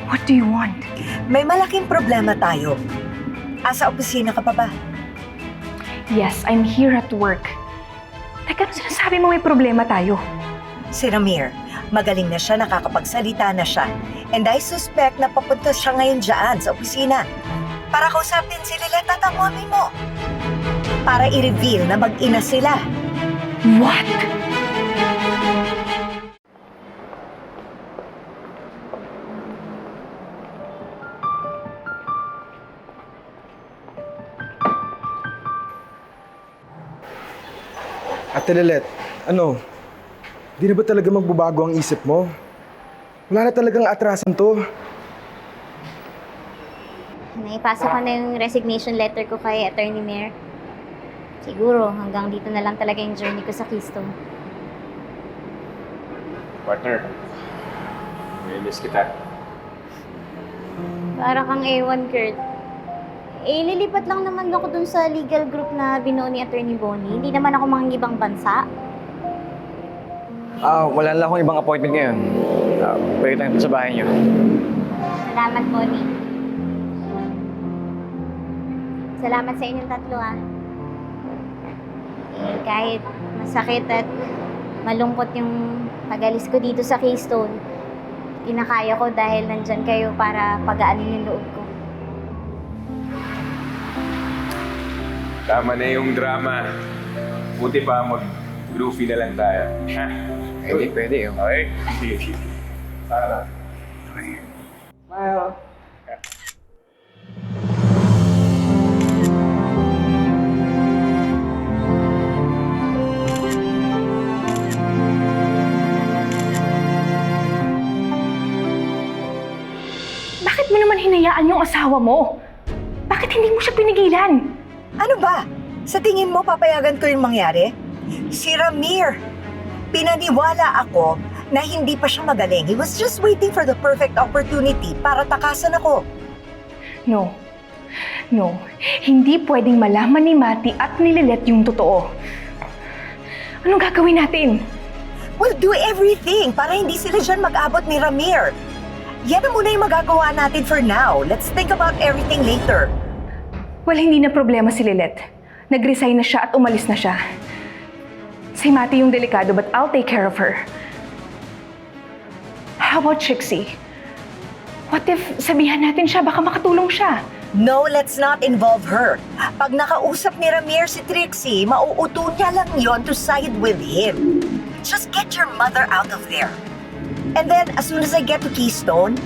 What do you want? May malaking problema tayo. Asa opisina ka pa ba? Yes, I'm here at work. Teka, ano sinasabi mo may problema tayo? Si Ramir, magaling na siya, nakakapagsalita na siya. And I suspect na papunta siya ngayon dyan sa opisina para kausapin si Lilet at ang mami mo. Para i-reveal na mag-ina sila. What? Ate Lilet, ano? Di na ba talaga magbabago ang isip mo? Wala na talagang atrasan to. Naipasa ko na yung resignation letter ko kay Attorney Mayor. Siguro, hanggang dito na lang talaga yung journey ko sa Keystone. Partner, may miss kita. Para kang ewan, Kurt. Eh, lilipat lang naman ako dun sa legal group na binuo ni Attorney Bonnie. Hindi naman ako ibang bansa. Wala lang akong ibang appointment ngayon. Pwede tayo sa bahay niyo. Salamat, Bonnie. Salamat sa inyong tatlo, ah. Eh, kahit masakit at malungkot yung pag-alis ko dito sa Keystone, kinakaya ko dahil nandyan kayo para pagaanin yung loob ko. Tama na yung drama. Buti pa mag-groovy na lang tayo. Ha? Pwede. Okay? Sige. Sana. Okay. Smile. Bakit mo naman hinayaan yung asawa mo? Bakit hindi mo siya pinigilan? Ano ba? Sa tingin mo papayagan ko yung mangyari? Si Ramir, pinaniwala ako na hindi pa siya magaling. He was just waiting for the perfect opportunity para takasan ako. No. Hindi pwedeng malaman ni Mati at ni Lilet yung totoo. Anong gagawin natin? We'll do everything para hindi sila dyan mag-abot ni Ramir. Yan na muna yung magagawa natin for now. Let's think about everything later. Well, hindi na problema si Lilet. Nag-resign na siya at umalis na siya. Si Mati yung delikado, but I'll take care of her. How about Trixie? What if sabihan natin siya, baka makatulong siya? No, let's not involve her. Pag nakausap ni Ramir si Trixie, mauuto niya lang yon to side with him. Just get your mother out of there. And then, as soon as I get to Keystone,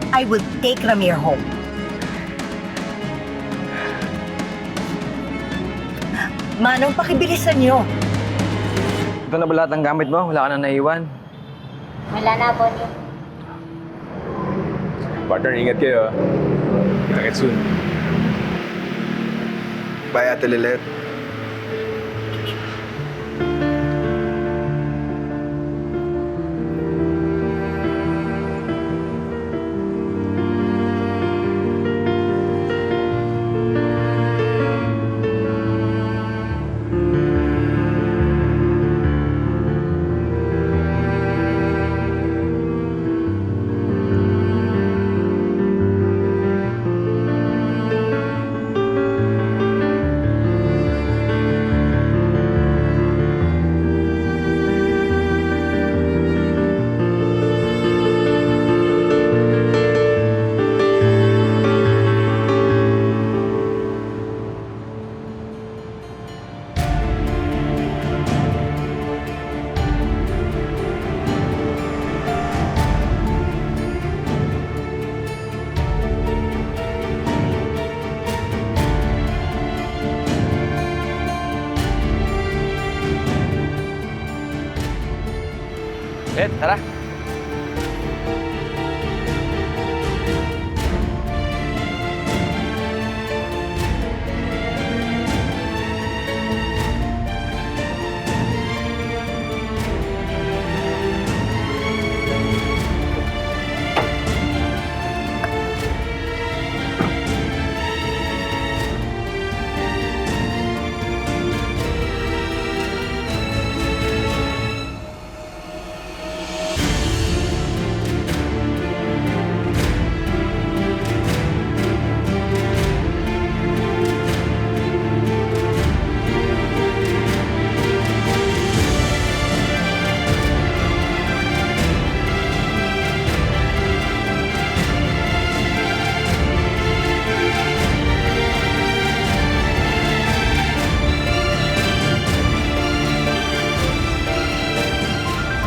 I will take Ramir home. Manong, pakibilisan niyo. Ito na ba lahat ng gamit mo? Wala ka na naiwan? Wala na, Bonnie. Partner, ingat kayo. Kita-kits soon. Bye, Ate Lilet. Let, tara.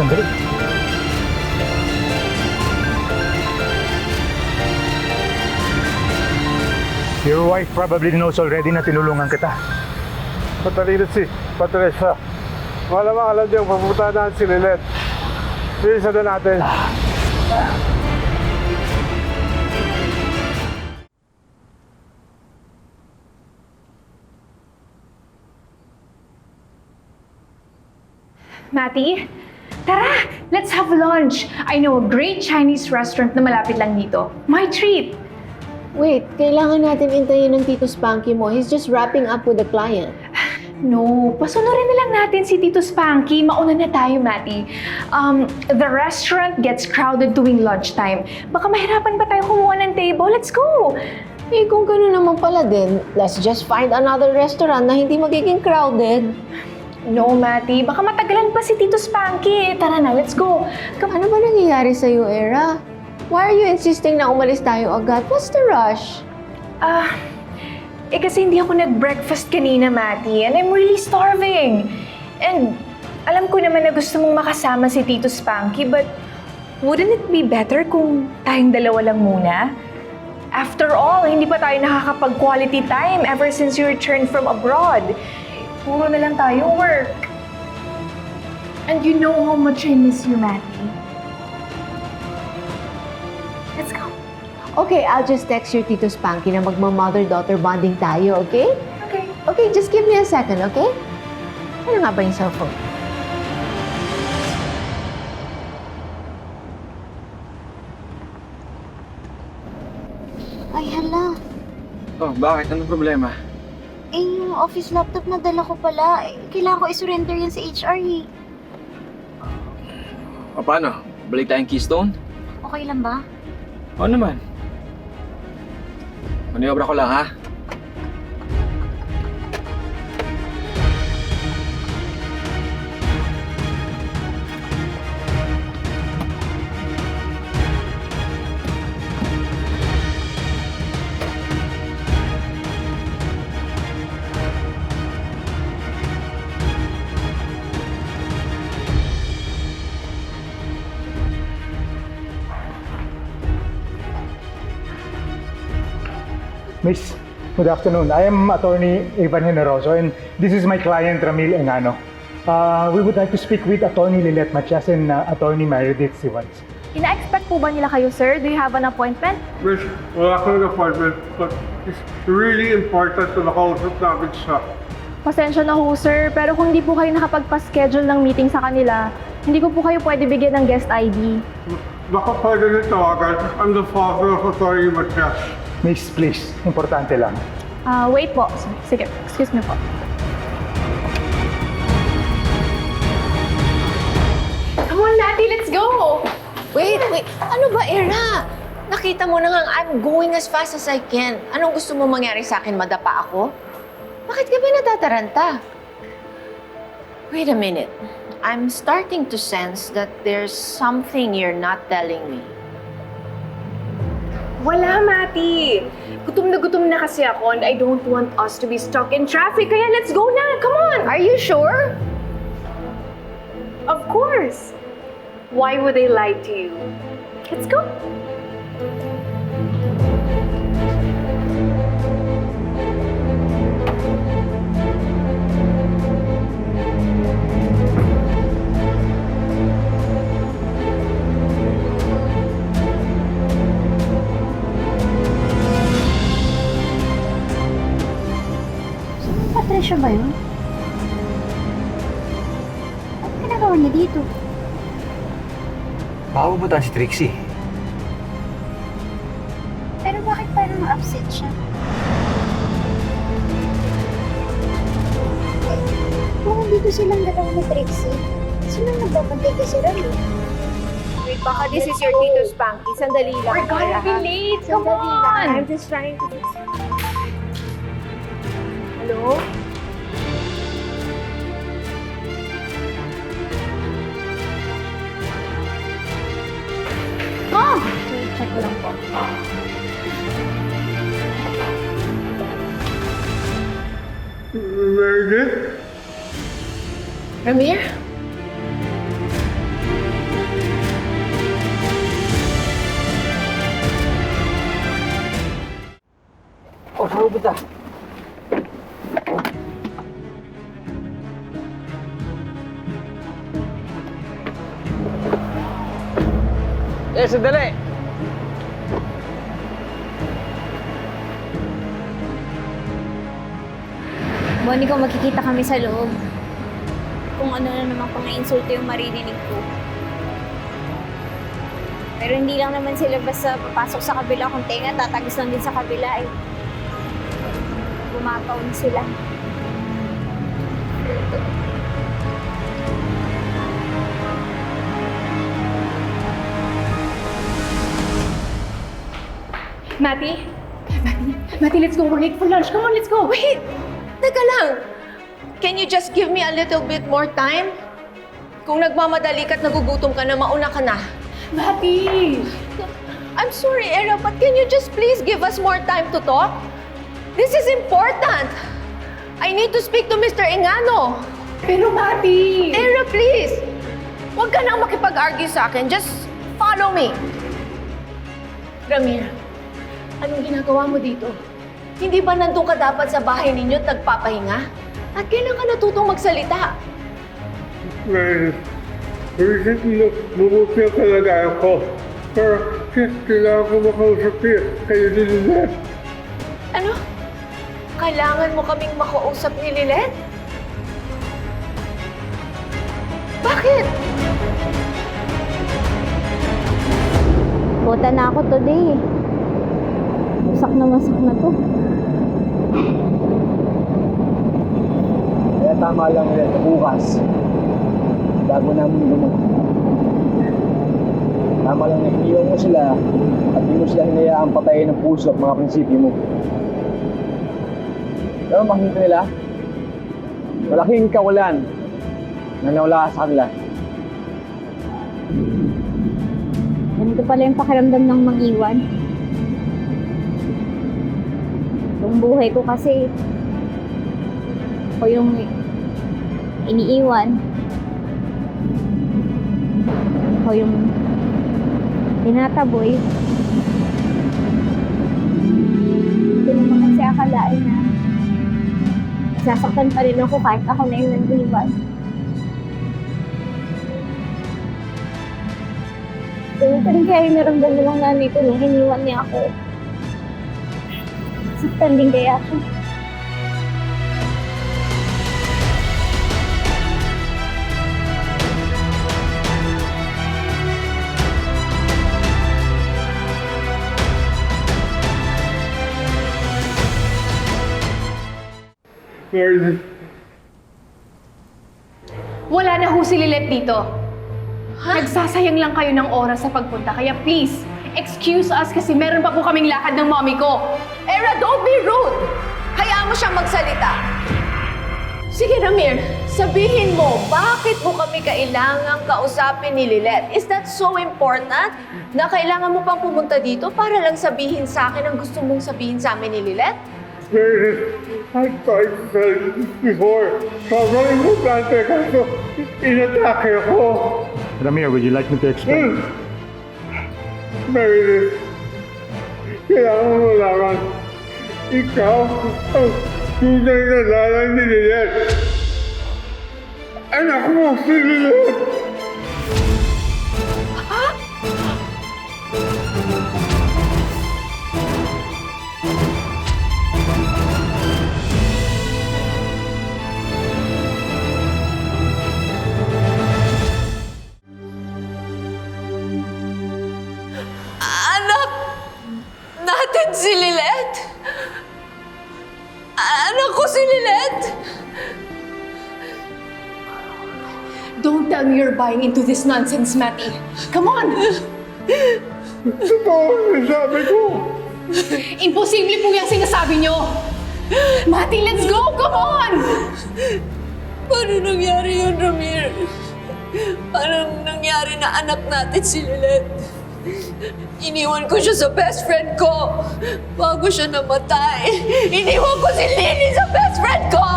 Sandali. Your wife probably knows already na tinulungan kita. Patalino si Patricia. Malamang alam niyo, papunta na si Lilet. Bilisan na natin. Matty, tara! Let's have lunch! I know a great Chinese restaurant na malapit lang dito. My treat! Wait, kailangan natin intayin ng Tito Spanky mo. He's just wrapping up with the client. No, pasunurin na lang natin si Tito Spanky. Mauna na tayo, Matty. The restaurant gets crowded tuwing lunchtime. Baka mahirapan pa tayo kumuha ng table. Let's go! Eh, kung gano'n naman pala din, let's just find another restaurant na hindi magiging crowded. No, Matty. Baka matagalan pa si Tito Spanky. Tara na, let's go. Ano ba nangyayari sa'yo, Era? Why are you insisting na umalis tayo agad? What's the rush? Kasi hindi ako nag-breakfast kanina, Matty. And I'm really starving. And alam ko naman na gusto mong makasama si Tito Spanky, but wouldn't it be better kung tayong dalawa lang muna? After all, hindi pa tayo nakakapag-quality time ever since you returned from abroad. Puro na lang tayo work. And you know how much I miss you, Matty. Let's go. Okay, I'll just text your Tito Spanky na magma-mother-daughter bonding tayo, okay? Okay. Okay, just give me a second, okay? Ano nga ba yung cellphone? Ay, hala. Oh, bakit? Anong problema? Eh, yung office laptop na dala ko pala, kailangan ko i-surrender yan sa HR eh. O paano? Balik tayong Keystone? Okay lang ba? Oo naman. Maniobra ko lang, ha? Miss, good afternoon. I am Attorney Ivan Generoso and this is my client Ramil Engano. We would like to speak with Attorney Lilet Matias and Attorney Meredith Sivans. Ina-expect po ba nila kayo, sir? Do you have an appointment? Miss, wala ko ng appointment, but it's really important na nakausap namin siya. Pasensya na ho, sir. Pero kung hindi po kayo nakapagpa-schedule ng meeting sa kanila, hindi ko po kayo pwede bigyan ng guest ID. Baka pwede nyo tawagan. I'm the father of Attorney Matias. Miss, please, importante lang. Wait po. Sige, excuse me po. Come on, Matty, let's go! Wait. Ano ba, Era? Nakita mo na nga, I'm going as fast as I can. Anong gusto mo mangyari sa akin? Madapa ako? Bakit ka ba natataranta? Wait a minute. I'm starting to sense that there's something you're not telling me. Wala, Matty. Gutom na kasi ako and I don't want us to be stuck in traffic. Kaya let's go na. Come on. Are you sure? Of course. Why would they lie to you? Let's go. ba yun? Ano ginagawa niya dito? Baka pupuntahan si Trixie. Pero bakit parang upset siya? Kung dito silang dalawa ni Trixie, sino nagbabantay kay si Rami? Wait, baka this is your Tito Spanky. Sandali lang. We're gonna be late. Come on! I'm just trying to... Hello? Mom! Check ko lang po. Meredith? Ramir? Oh, saan pupunta? Sandali! Bonnie, kung magkikita kami sa loob, kung ano na naman pang insulto yung maririnig ko. Pero hindi lang naman sila basta papasok sa kabila kung tenga, tatagis lang din sa kabila eh. Bumapaw na sila. Matty? Matty, let's go. We're late for lunch. Come on, let's go. Wait! Teka lang! Can you just give me a little bit more time? Kung nagmamadali ka at nagugutom ka na, mauna ka na. Matty! I'm sorry, Era, but can you just please give us more time to talk? This is important! I need to speak to Mr. Engano. Pero Matty! Era, please! Huwag ka nang makipag-argue sa akin. Just follow me. Ramir, anong ginagawa mo dito? Hindi ba nandun ka dapat sa bahay ninyo at nagpapahinga? At kailan ka natutong magsalita? Meredith, recently bumuti ang kalagayan ko. Pero kailangan ko makausap kayo ni Lilith. Ano? Kailangan mo kaming makausap ni Lilith? Bakit? Buta na ako today. Masak na to. Kaya tama lang ulit, bukas. Bago namin lumog. Tama lang na iniwan mo sila at di mo sila hinayaang patayin ng puso at mga prinsipyo mo. Pero makikita nila, malaking kawalan na nawala sa kanila. Ganito pala yung pakiramdam ng mag-iwan. Yung buhay ko kasi, ako yung iniiwan. Ako yung tinataboy. Hindi naman kasi akalain na sasaktan pa rin ako kahit ako na yung nag-iwan. Ganito rin kaya yung naramdam nilang nanay ko nung iniwan niya ako. Saktan din kaya ako. Meredith, Wala na ho si Lilith dito. Nagsasayang lang kayo ng oras sa pagpunta, kaya please, excuse us kasi meron pa po kaming lakad ng mommy ko. Era, don't be rude! Hayaan mo siyang magsalita. Sige, Ramir, sabihin mo, bakit mo kami kailangang kausapin ni Lilith? Is that so important na kailangan mo pang pumunta dito para lang sabihin sa akin ang gusto mong sabihin sa amin ni Lilith? Meredith, I tried to tell you this before. Sobrang importante kaso inatake ako. Ramir, would you like me to explain? Meredith, kailangan mo malaman. Ikaw ang tunay na lalay ni Lilith. Anak mo si Lilith. natin si Lilet! Anak ko si Lilet! Don't tell me you're buying into this nonsense, Matty. Come on! Totoo ang sabi ko! Imposible po yung sinasabi nyo! Matty, let's go! Come on! Paano nangyari yun, Ramir? Parang nangyari na anak natin si Lilet. Iniwan ko siya sa best friend ko. Bago siya namatay, iniwan ko si Lily sa best friend ko!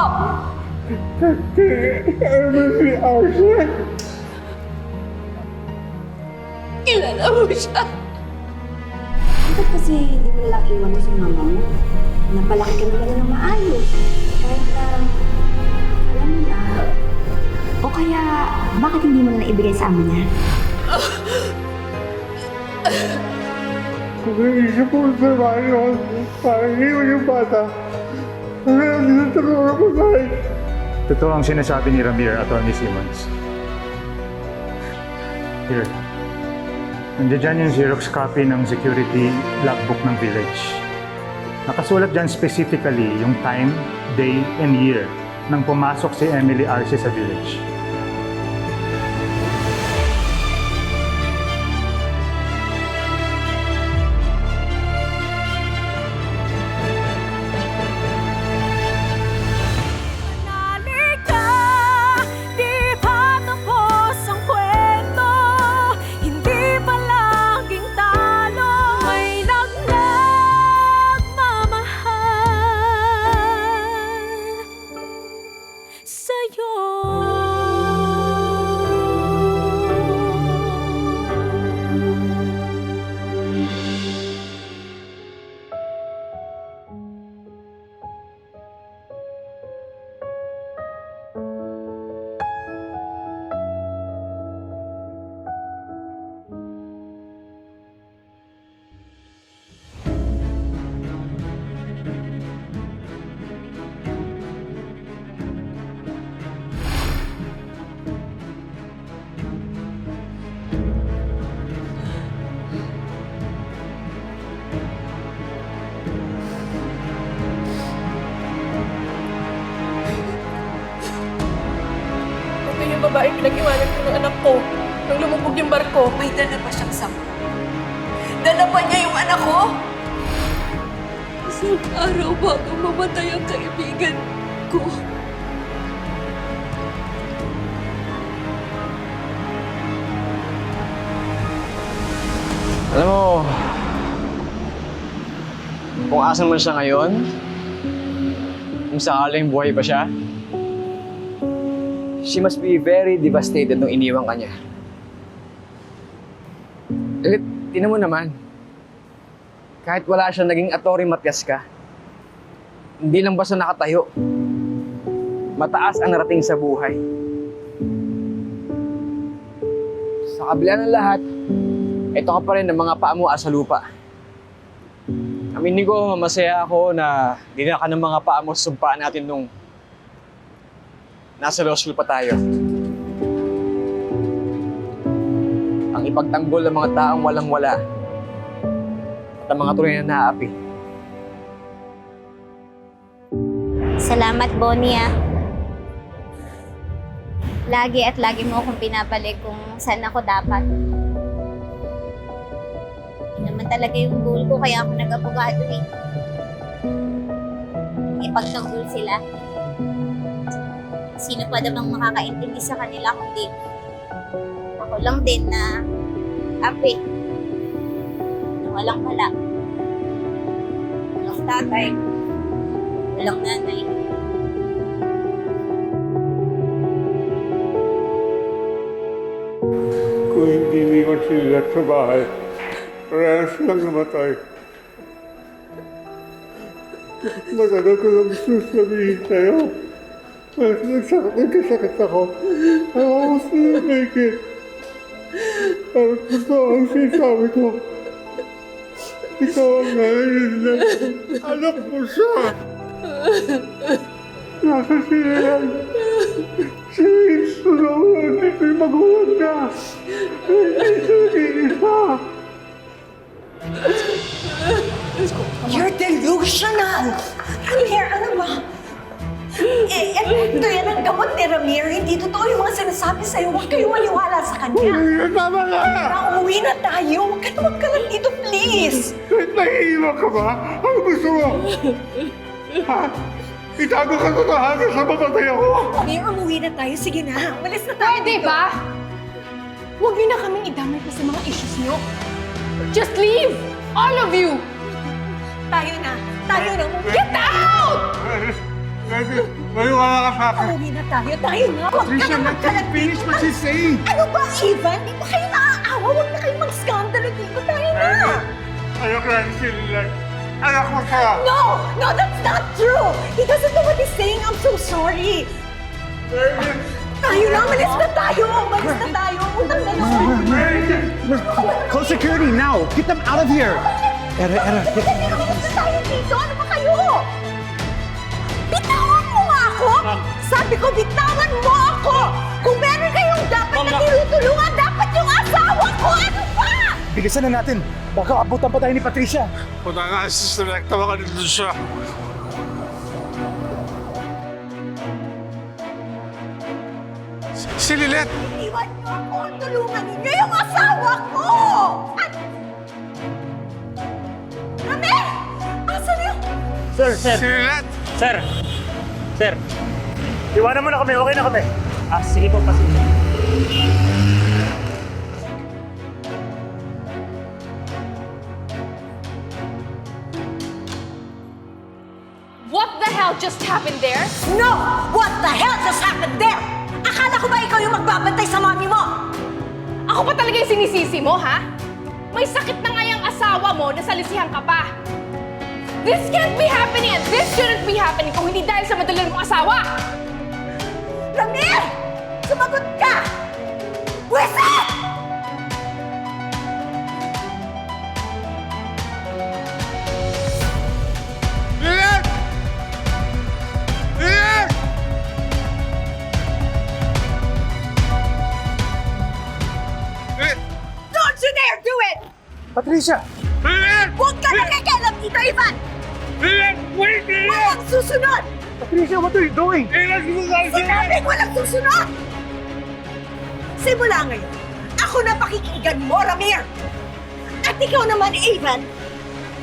Kilala mo siya? Bakit kasi hindi mo lang iwan mo sa mama mo? Napalaki ka nila ng maayos. Kahit na, alam mo na. O kaya, bakit hindi mo na ibigay sa ama niya? Kung naisip ko sa bahay noon, parang iwan yung bata. Kaya tinutulungan ko tayo. Totoo ang sinasabi ni Ramir, Atty. Simmons. Here. Nandiyan yung Xerox copy ng security logbook ng village. Nakasulat dyan specifically yung time, day, and year nang pumasok si Emily Arce sa village. Babae pinag-iwanan ko ng anak ko nang lumubog yung barko. May dala pa siyang sampo. Dala pa niya yung anak ko? Isang araw bago mamatay ang kaibigan ko. Alam mo, kung asan man siya ngayon, kung sakaling buhay pa siya, she must be very devastated nung iniwan ka niya. Eh, tinan mo naman, kahit wala siya naging Atty. Matias ka, hindi lang basta nakatayo. Mataas ang narating sa buhay. Sa kabila ng lahat, ito ka pa rin ng mga paa mo asa lupa. Aminin ko, masaya ako na dinala ka ng mga paa mo sa sumpaan natin nung nasa law school pa tayo. Ang ipagtanggol ng mga taong walang-wala at ang mga tunay na naaapi. Salamat, Bonnie, ah. Lagi at lagi mo akong pinabalik kung saan ako dapat. Yun naman talaga yung goal ko, kaya ako nag-abogado eh. Ipagtanggol sila. Sino pa namang makakaintindi sa kanila kundi ako lang din na api na walang wala. Walang tatay, walang nanay. Kung hindi iniwan sila sa bahay, parehas lang namatay. Matagal ko lang gusto sabihin sa'yo. Nagkasakit ako. I almost didn't make it. Pero gusto ang sinasabi ko. Ikaw ang nanay. Anak mo siya. Nasa siya yan. Si Winston ang nandito yung magulang niya. Hindi siya nag-iisa. Emotional! Ramir, ano ba? Epekto yan ang gamot ni Ramir. Hindi totoo yung mga sinasabi sa'yo. Huwag kayong maniwala sa kanya. Tama na! Umuwi na tayo. Huwag ka lang dito, please. Kahit naiiwan ka ba? Ano gusto mo? Ha? Itago ka sa hanggang sa mamatay ako! Ramir, umuwi na tayo. Sige na. Malis na tayo Pwede dito. ba? Huwag niyo na kaming idamay pa sa mga issues niyo. Just leave! All of you! Tayo na. Tayo na. Get out! Maniwala ka sa akin. Umuwi na tayo. Tayo na. Huwag ka na magkalat Finish what she's saying. Ano ba, Ivan? Di ba kayo naaawa? Huwag na kayong mag-skandalo dito. Tayo na. Ayoko na sila. Anak mo siya. No! No, that's not true! He doesn't know what he's saying. I'm so sorry. Tayo na. Malis na tayo. Malis na tayo. Utang na lang. Call security now. Get them out of here. Era. Malis na tayo dito. Ano ba kayo? Bitawan mo nga ako! Sabi ko, bitawan mo ako! Kung meron kayong dapat na tinutulungan, dapat yung asawa ko! Ano ba? Bigasan na natin. Baka abutan pa tayo ni Patricia. Punta nga, sister. Tawa ka dito siya. Si Lilet! Iwan niyo ako! Tulungan niyo yung asawa ko! Rame! Asan yun? Sir! Si Lilet! Sir, iwanan mo na kami. Okay na kami. Sige po, pasensya. What the hell just happened there? No! What the hell just happened there? Akala ko ba ikaw yung magbabantay sa mami mo? Ako pa talaga yung sinisisi mo, ha? May sakit na nga yung asawa mo na salisihan ka pa. This can't be happening and this shouldn't be happening kung hindi dahil sa madalang mong asawa! Ramir! Sumagot ka! Wisit! Lilet! Lilet! Don't you dare do it! Patricia! Lilet! Huwag ka nakikialam dito, Ivan! Lilet! Wait! Walang susunod! Patricia, what are you doing? Sinabing walang susunod! Simula ngayon, ako na pakikinggan mo, Ramir! At ikaw naman, Ivan,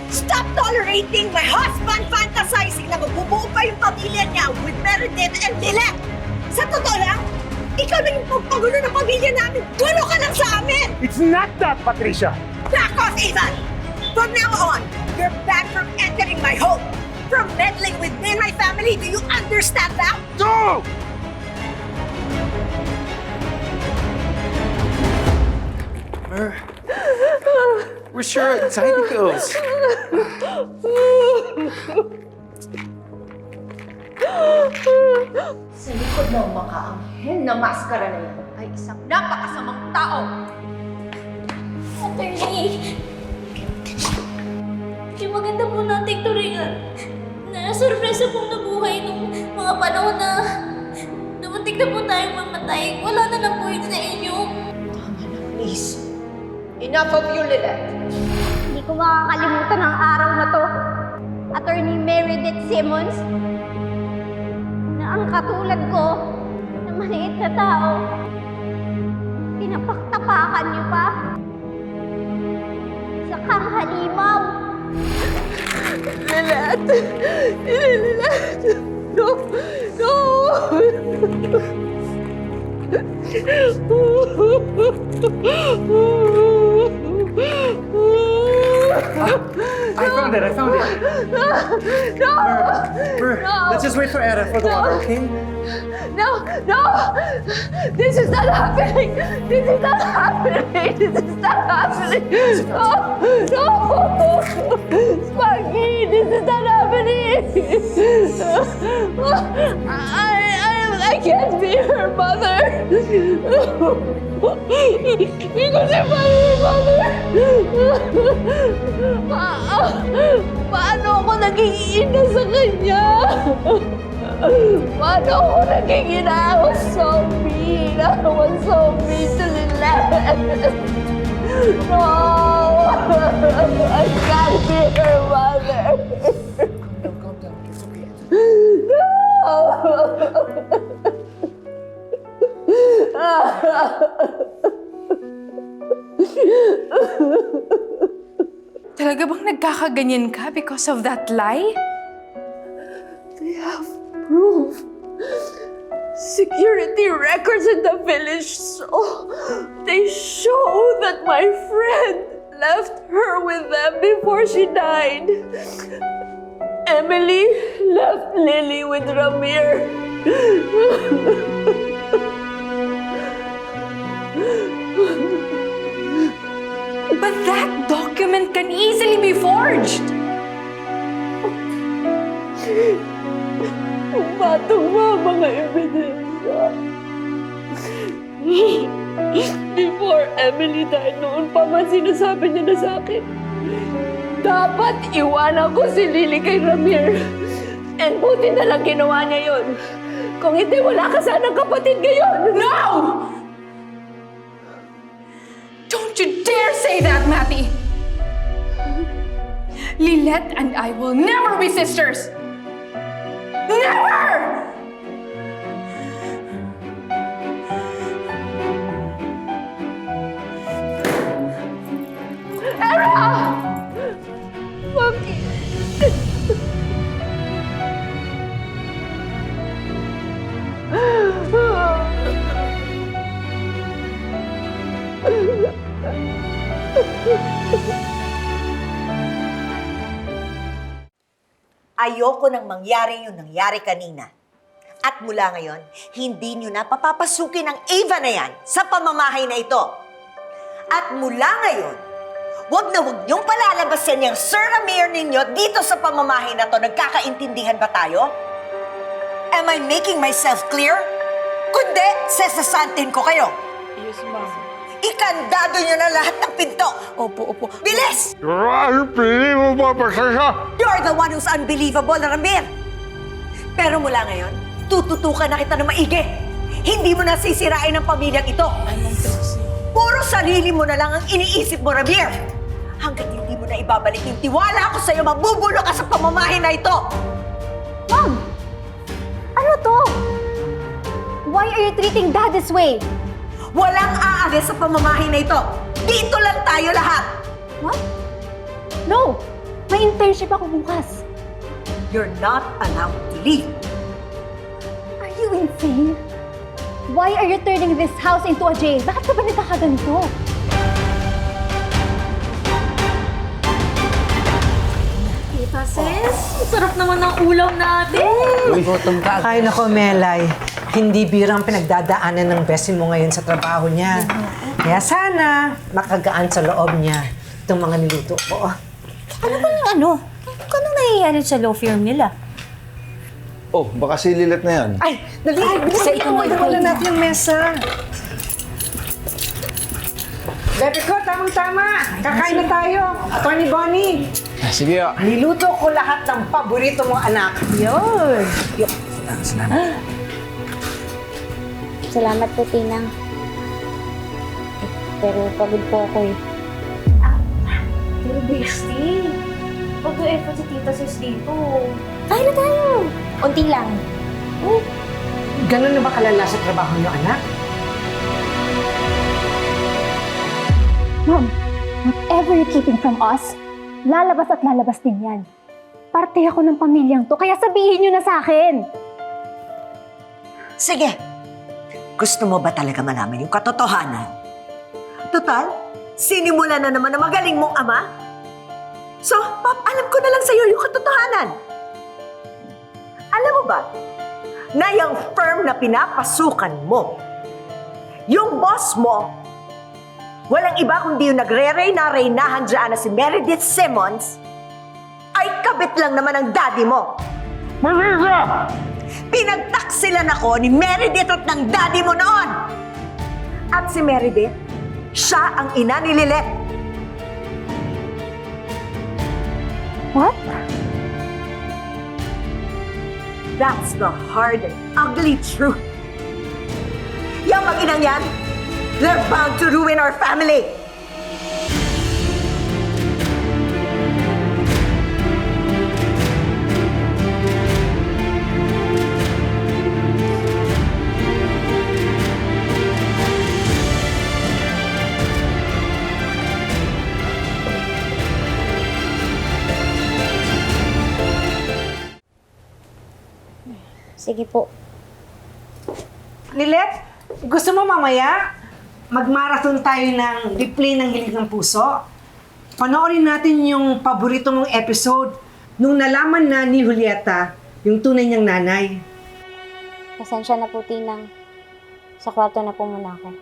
stop tolerating my husband fantasizing na mabubuo pa yung pamilya niya with Meredith and Lilet! Sa totoo lang, ikaw na yung pagpagulo ng pamilya namin! Gulo ka lang sa amin! It's not that, Patricia! Back off, Ivan! From now on, you're banned from entering my home! From meddling with me and my family, do you understand that? No! Where's your anxiety pills? Sa likod ng makaanghel na maskara na yan ay isang napakasamang tao. Attorney, yung maganda po nating turingan na sorpresa pong nabuhay nung mga panahon na namuntik na po tayong mamatay. Wala na lang po yun sa inyo. Tama na, please. Enough of you, Lilet. Hindi ko makakalimutan ang araw na to. Attorney Meredith Simmons, na ang katulad ko, na maliit na tao, pinapaktapakan niyo pa. Sa kang halimaw. Lilet! Lilet! No! No! I found it. No! Mer, No! let's just wait for Era for the water, okay? No! No! This is not happening! This is not happening! This is not happening! No! No! Sparky! This is not happening! I can't be her mother! Because if I'm her mother, paano ako naging ina sa kanya? Paano ako naging ina? I was so mean. I was so mean to Lilet. No! I can't be her mother. Talaga bang nagkakaganyan ka because of that lie? They have proof. Security records in the village, so they show that my friend left her with them before she died. Emily left Lily with Ramir. But that document can easily be forged! Batong mga ebidensya. Before Emily died, noon pa man sinasabi niya na sa akin, dapat iwanan ko si Lily kay Ramir. And buti na lang ginawa niya yun. Kung hindi, wala ka sanang kapatid ngayon. No! Don't you dare say that, Matty! Lilette and I will never be sisters! Never! Era! Bakit? Ayoko nang mangyari yung nangyari kanina. At mula ngayon, hindi nyo na papapasukin ang Ava na yan sa pamamahay na ito. At mula ngayon, wag na wag niyong palalabasin yung Sir Ramir ninyo dito sa pamamahay na to. Nagkakaintindihan ba tayo? Am I making myself clear? Kundi, sesasantin ko kayo. Yes, ma'am. Ikandado nyo na lahat ng pinto. Opo, opo. Bilis! Ano pili mo ba, Pasensya? You're the one who's unbelievable, Ramir. Pero mula ngayon, tututukan na kita ng maigi. Hindi mo na sisirain ang pamilyang ito. Puro sarili mo na lang ang iniisip mo, Ramir. Hanggat hindi mo na ibabalik yung tiwala ko sa'yo, mabubulo ka sa pamamahay na ito. Mom! Ano to? Why are you treating Dad this way? Walang aalis sa pamamahay na ito. Dito lang tayo lahat. What? No! May internship ako bukas. You're not allowed to leave. Are you insane? Why are you turning this house into a jail? Bakit ka ba nagkakaganito? Tita Sis, sarap naman ng ulam natin. Gutom ka. Ay, nako, Melay. Hindi birang pinagdadaanan ng besi mo ngayon sa trabaho niya. Kaya sana makagaan sa loob niya itong mga niluto ko. Ano ba yung ano? Anong nangyayari sa law firm nila? Oh, baka si Lilith na yan. Ay, dali! Sa ikaw wala natin yung mesa. Bebe ko, tamang-tama. Kakain na tayo. Attorney Bonnie. Sige, Niluto ko lahat ng paborito mong anak. Yun. Salamat po, Tinang. Pero pagod po ako eh. Pero Bestie, pag-effort si Tita Sis dito. Kain na tayo! Unti lang. Oh, ganun na ba kalala sa trabaho niyo, anak? Mom, whatever you're keeping from us, lalabas at lalabas din yan. Parte ako ng pamilyang to, kaya sabihin niyo na sa akin. Sige. Gusto mo ba talaga malaman yung katotohanan? Total, sinimula na naman ang magaling mong ama. So, Pop, alam ko na lang sa'yo yung katotohanan. Alam mo ba, na yung firm na pinapasukan mo, yung boss mo, walang iba kundi yung nagre-reyna-reynahan dyan na si Meredith Simmons, ay kabit lang naman ang daddy mo. Marika! Pinagtaksilan ako ni Meredith at ng daddy mo noon. At si Meredith, siya ang ina ni Lilith. What? That's the hard and ugly truth. Yung mag-inang yan, they're bound to ruin our family. Sige po. Lilet, gusto mo mamaya mag-marathon tayo ng replay ng Hilig ng Puso? Panoorin natin yung paborito mong episode nung nalaman na ni Julieta yung tunay niyang nanay. Pasensya na po, Tinang. Sa kwarto na po muna ako.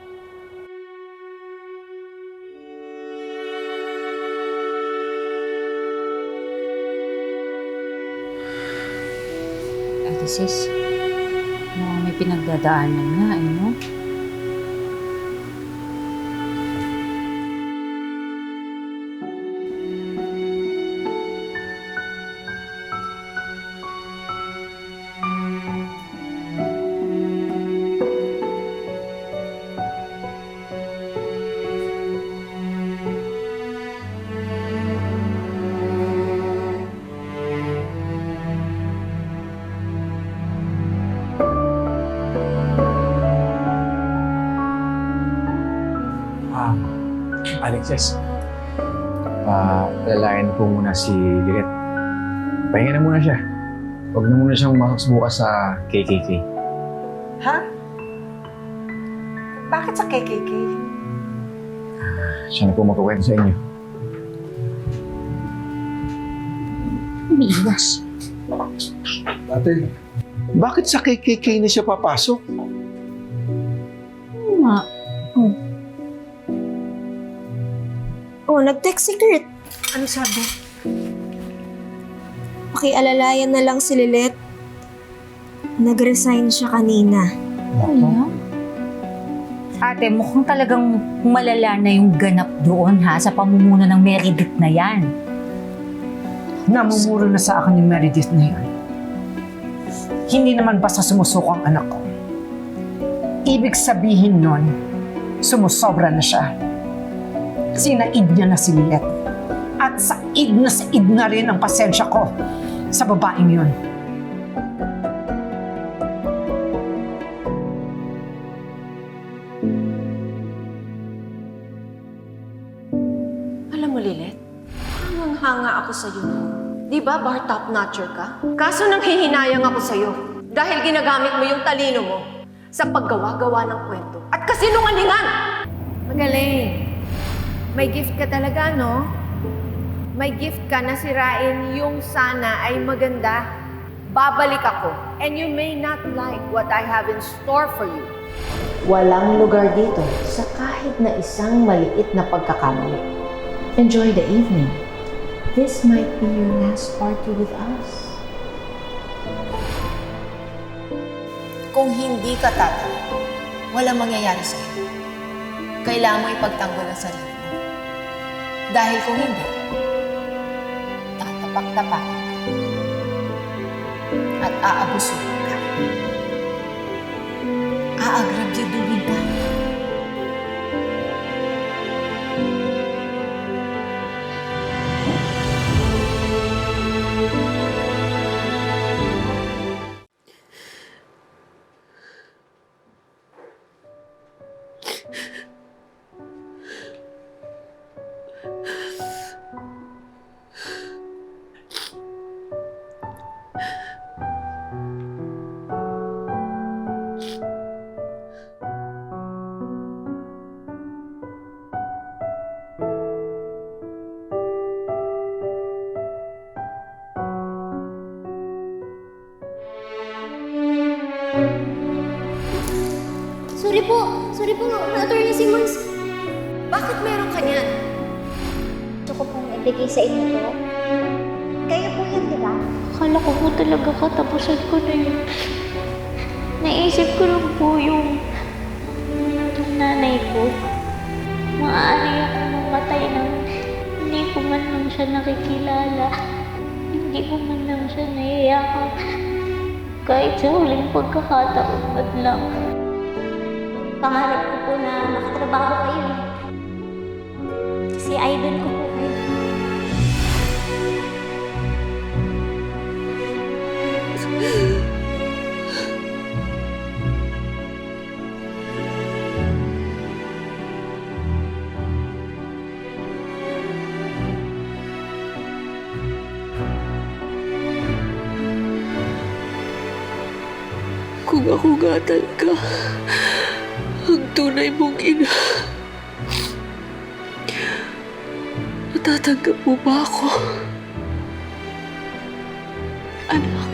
Ate Sis, may pinagdadaanan nga, no? Alexis, palalayan po muna si Lilet. Pahinga na muna siya. Huwag na muna siyang masok bukas sa KKK. Ha? Bakit sa KKK? Siya na po magkukwento sa inyo. Umiiwas. Ate, bakit sa KKK na siya papasok? Oo nga. Oh, nag-text si Kurt. Ano sabi? Pakialalayan na lang si Lilet. Nag-resign siya kanina. Ate, mukhang talagang malala na yung ganap doon ha, sa pamumuno ng Meredith na yan. Namumuro na sa akin yung Meredith na yan. Hindi naman basta sumusuko ang anak ko. Ibig sabihin nun, sumusobra na siya. Sinaid niya na si Lilet. At said na rin ang pasensya ko sa babaeng yun. Alam mo, Lilet, hangang-hanga ako sa'yo. Di ba bar top notcher ka? Kaso nang hihinayang ako sa'yo dahil ginagamit mo yung talino mo sa paggawa-gawa ng kwento at kasinungalingan! Magaling. May gift ka talaga, no? May gift ka na sirain yung sana ay maganda. Babalik ako. And you may not like what I have in store for you. Walang lugar dito sa kahit na isang maliit na pagkakamali. Enjoy the evening. This might be your last party with us. Kung hindi ka tatawa, walang mangyayari sa'yo. Kailangan mo ipagtanggol ang sarili mo. Dahil kung hindi, tatapak-tapakan ka at aabusuhin ka. Aagrabyaduhin ka. Sorry po, Attorney Simmons. Bakit meron ka niyan? Gusto ko pong ibigay sa inyo to. Kayo po yan, di ba? Akala ko po talaga katapusan ko na yun. Naisip ko lang po yung nanay ko. Maaari ako mamatay nang hindi ko man lang siya nakikilala. Hindi ko man lang siya naiyakap. Kahit sa huling pagkakataon man lang. Pangarap ko po na makatrabaho kayo. Kasi idol ko po kayo. Kung ako nga talaga ang tunay mong ina, matatanggap mo ba ako? Anak.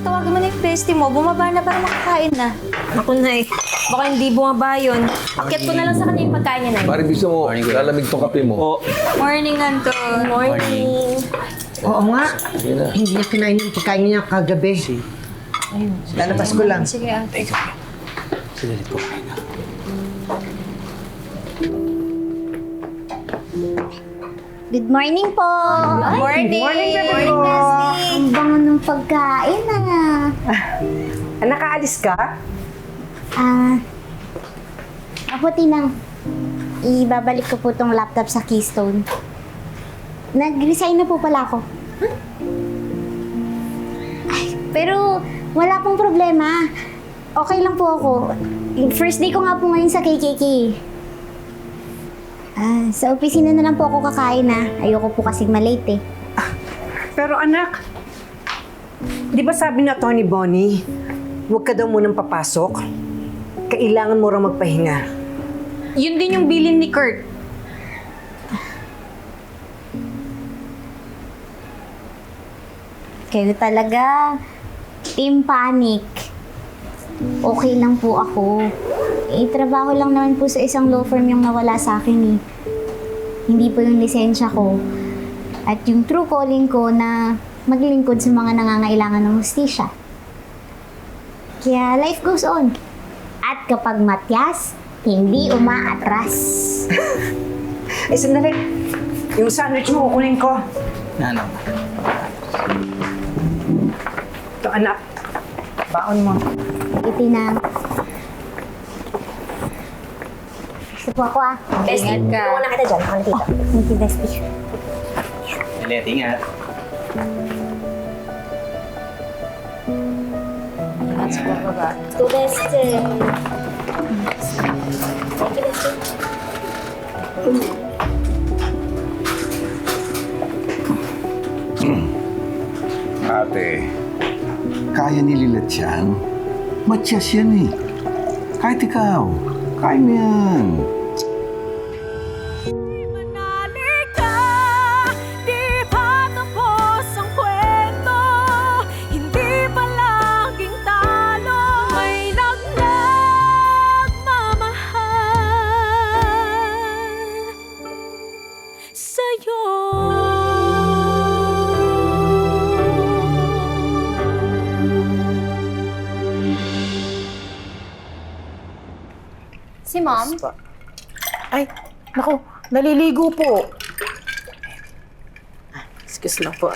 Tawagan mo na yung bestie mo. Bumaba na para makakain na. Naku, Nay. Baka hindi bumaba yun. Akyat ko na lang sa kanya yung pagkain niya, Nay. Parang gusto mo, lalamig tong kape mo. Morning, Anton. Morning. Oo nga. Hindi niya kinain yung pagkain niya kagabi. Lalabas ko lang. Sige, Ate. Sige, ko kain na. Good morning po! Good morning! Good morning, Bestie! Ang bango ng pagkain Nakaalis ka? Mabuti lang. Ibabalik ko po tong laptop sa Keystone. Nag-resign na po pala ako. Ay, pero wala pong problema. Okay lang po ako. First day ko nga po ngayon sa KKK. Sa opisina na lang po ako kakain na. Ayoko po kasing malate eh. Pero anak, di ba sabi na Tony Bonnie, huwag ka daw munang papasok? Kailangan mo raw magpahinga. Yun din yung bilin ni Kurt. Kayo talaga. Team Panic. Okay lang po ako. Trabaho lang naman po sa isang law firm yung nawala sa akin eh. Hindi po yung lisensya ko. At yung true calling ko na maglingkod sa mga nangangailangan ng hustisya. Kaya life goes on. At kapag matyas, hindi umaatras. Sandali. Yung sandwich mo, kukunin ko. Nanang. Ito, anak. Baon mo. Itinang. Gusto po ako Bestie, Ingat ka. tulungan na kita dyan. Ako na dito. Thank you, Bestie. Lilet, ingat. Ingat sa baba. Go, Bestie. Thank you, Bestie. Ate, kaya ni Lilet yan. Matyas yan eh. Kahit ikaw, kaya mo yan. Si Mom? Ay, naku, naliligo po. Excuse lang po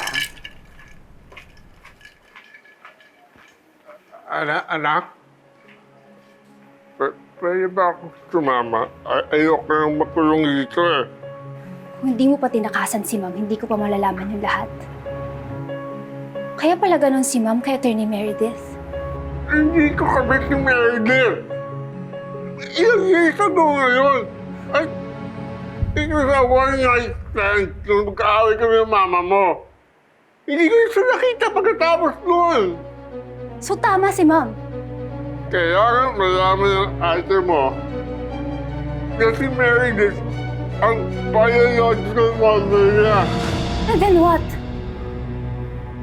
Anak? Pwede ba ako sumama? Ayoko nang makulong dito eh. Kung hindi mo pa tinakasan si Ma'am, hindi ko pa malalaman yung lahat. Kaya pala ganun si Ma'am kay Attorney Meredith. Hindi ko kabit ni Meredith. Ilang years ago ngayon. At it was a one-night stand nung magkaaway kami ng mama mo. Hindi ko siya nakita pagkatapos noon. So tama si Ma'am. Kaya nga malaman ng ate mo na si Meredith ang biological mother niya. And then what?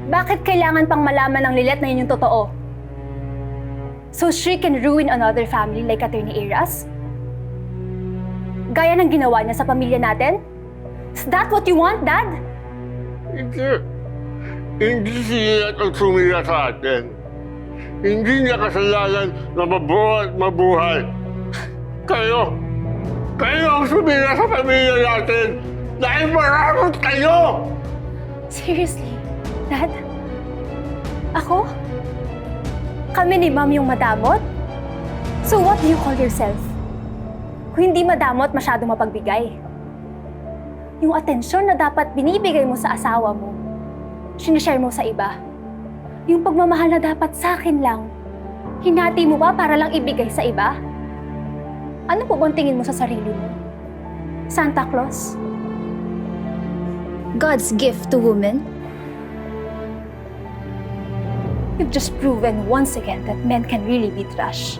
Bakit kailangan pang malaman ng Lilet na yun yung totoo? So she can ruin another family like Attorney Eras? Gaya ng ginawa niya sa pamilya natin? Is that what you want, Dad? Hindi. Hindi siya ang sumira sa atin. Hindi niya kasalanan na mabuhay at mabuhay. Kayo! Kayo ang sumira sa pamilya natin dahil maramot kayo! Seriously? Dad? Ako? Kami ni Ma'am yung madamot? So what do you call yourself? Kung hindi madamot, masyado mapagbigay. Yung atensyon na dapat binibigay mo sa asawa mo, sinashare mo sa iba. Yung pagmamahal na dapat sa akin lang, hinati mo ba para lang ibigay sa iba? Ano po bang tingin mo sa sarili mo? Santa Claus? God's gift to women? You've just proven once again that men can really be trash.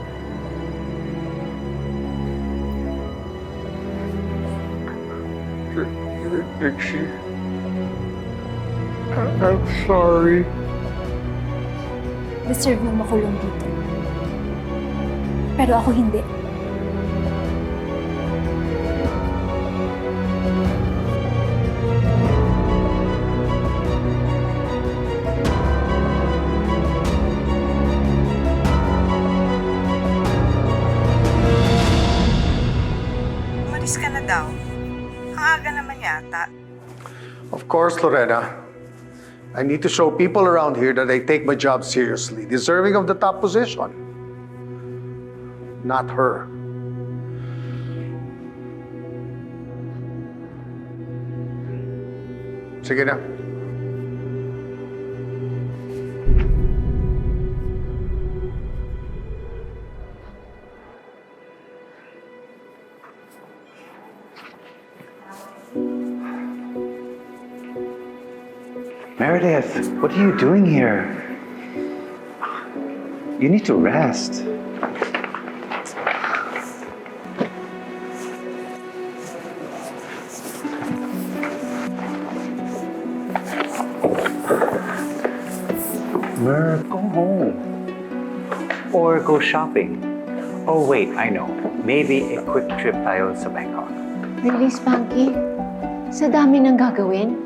Dixie, I'm sorry. Deserve mo makulong dito. Pero ako hindi. Umalis ka na daw. Ang aga naman yata. Of course, Lorena. I need to show people around here that I take my job seriously, deserving of the top position. Not her. Sige na. Meredith, what are you doing here? You need to rest. Mer, go home. Or go shopping. Oh wait, I know. Maybe a quick trip tayo sa Bangkok. Really, Spanky? Sa dami ng gagawin?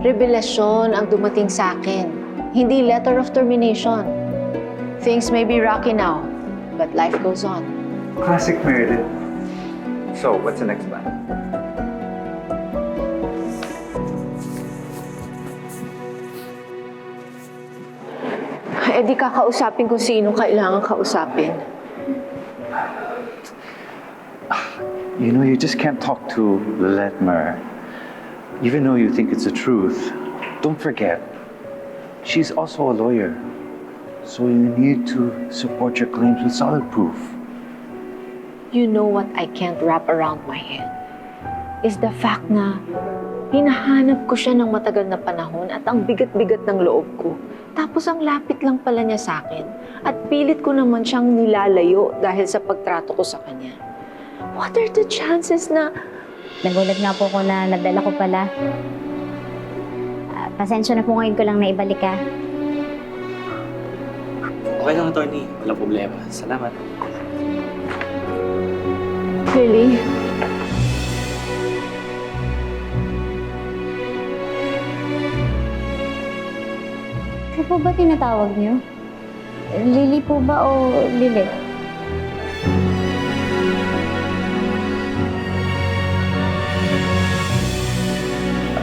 Revelasyon ang dumating sa akin. Hindi letter of termination. Things may be rocky now, but life goes on. Classic Meredith. So, what's the next plan? Eh di kakausapin kung sino kailangan kausapin. You know, you just can't talk to Lilette, Mer. Even though you think it's the truth, don't forget, she's also a lawyer. So you need to support your claims with solid proof. You know what I can't wrap around my head? Is the fact na hinahanap ko siya ng matagal na panahon at ang bigat-bigat ng loob ko. Tapos ang lapit lang pala niya sa akin at pilit ko naman siyang nilalayo dahil sa pagtrato ko sa kanya. What are the chances na... Nagulat nga po ko na nadala ko pala. Pasensya na po ngayon ko lang na ibalik ka. Okay lang, attorney. Walang problema. Salamat. Really? Ano po ba tinatawag niyo? Lily po ba o Lilith?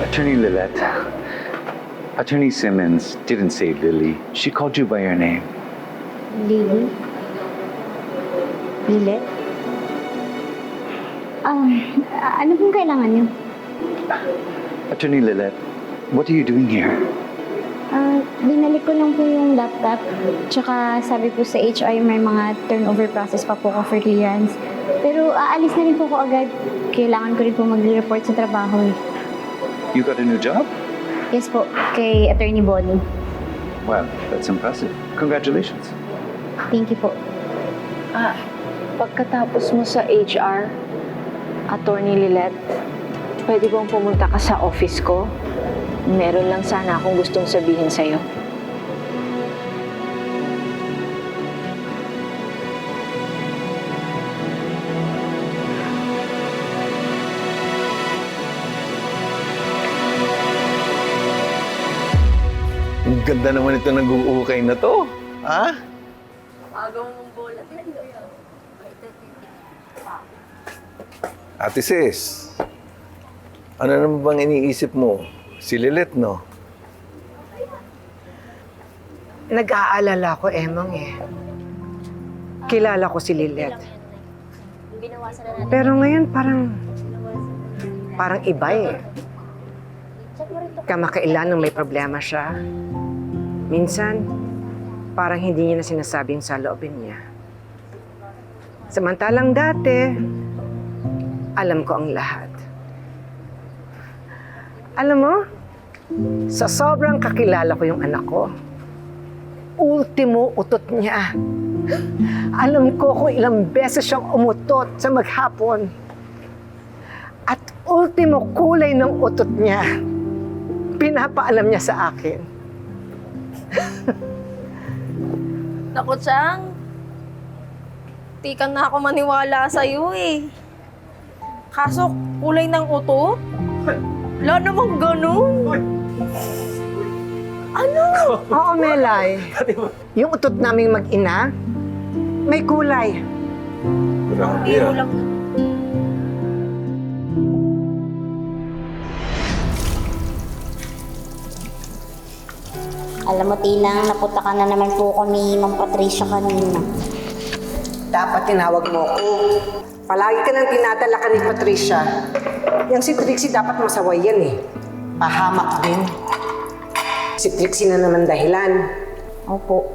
Attorney Lilette, Attorney Simmons didn't say Lily. She called you by your name. Lily? Lilith? Ano pong kailangan niyo? Attorney Lilette, what are you doing here? Binalik ko lang po yung laptop. Tsaka sabi po sa HR may mga turnover process pa po ko for clearance. Pero aalis na rin po ko agad. Kailangan ko rin po mag-report sa trabaho. You got a new job? Yes po, kay Attorney Bonnie. Well, that's impressive. Congratulations. Thank you po. Pagkatapos mo sa HR, Attorney Lilette, pwede bang pumunta ka sa office ko? Meron lang sana akong gustong sabihin sa'yo. Ang ganda naman ito nag-uukay na to. Ha? Agaw mong bola. Ate Sis, ano naman bang iniisip mo? Si Lilet, no? Nag-aalala ko, Emong eh. Kilala ko si Lilet. Pero ngayon parang iba eh. Kamakailan nung may problema siya. Minsan, parang hindi niya na sinasabi yung saloobin niya. Samantalang dati, alam ko ang lahat. Alam mo, sa sobrang kakilala ko yung anak ko, ultimo utot niya. Alam ko kung ilang beses siyang umutot sa maghapon. At ultimo kulay ng utot niya, pinapaalam niya sa akin. Naku, Chang. Di ka na ako maniwala sa'yo eh. Kaso, kulay ng utot? Wala namang ganun. Ano? Oo, Melay. Yung utot naming mag-ina, may kulay. Biro lang. Alam mo, Tinang, napunta ka na naman po ko ni Ma'am Patricia kanina. Dapat tinawag mo ko. Palagi ka nang tinatala ka ni Patricia. Yang si Trixie dapat masaway yan eh. Pahamak din. Si Trixie na naman dahilan. Opo.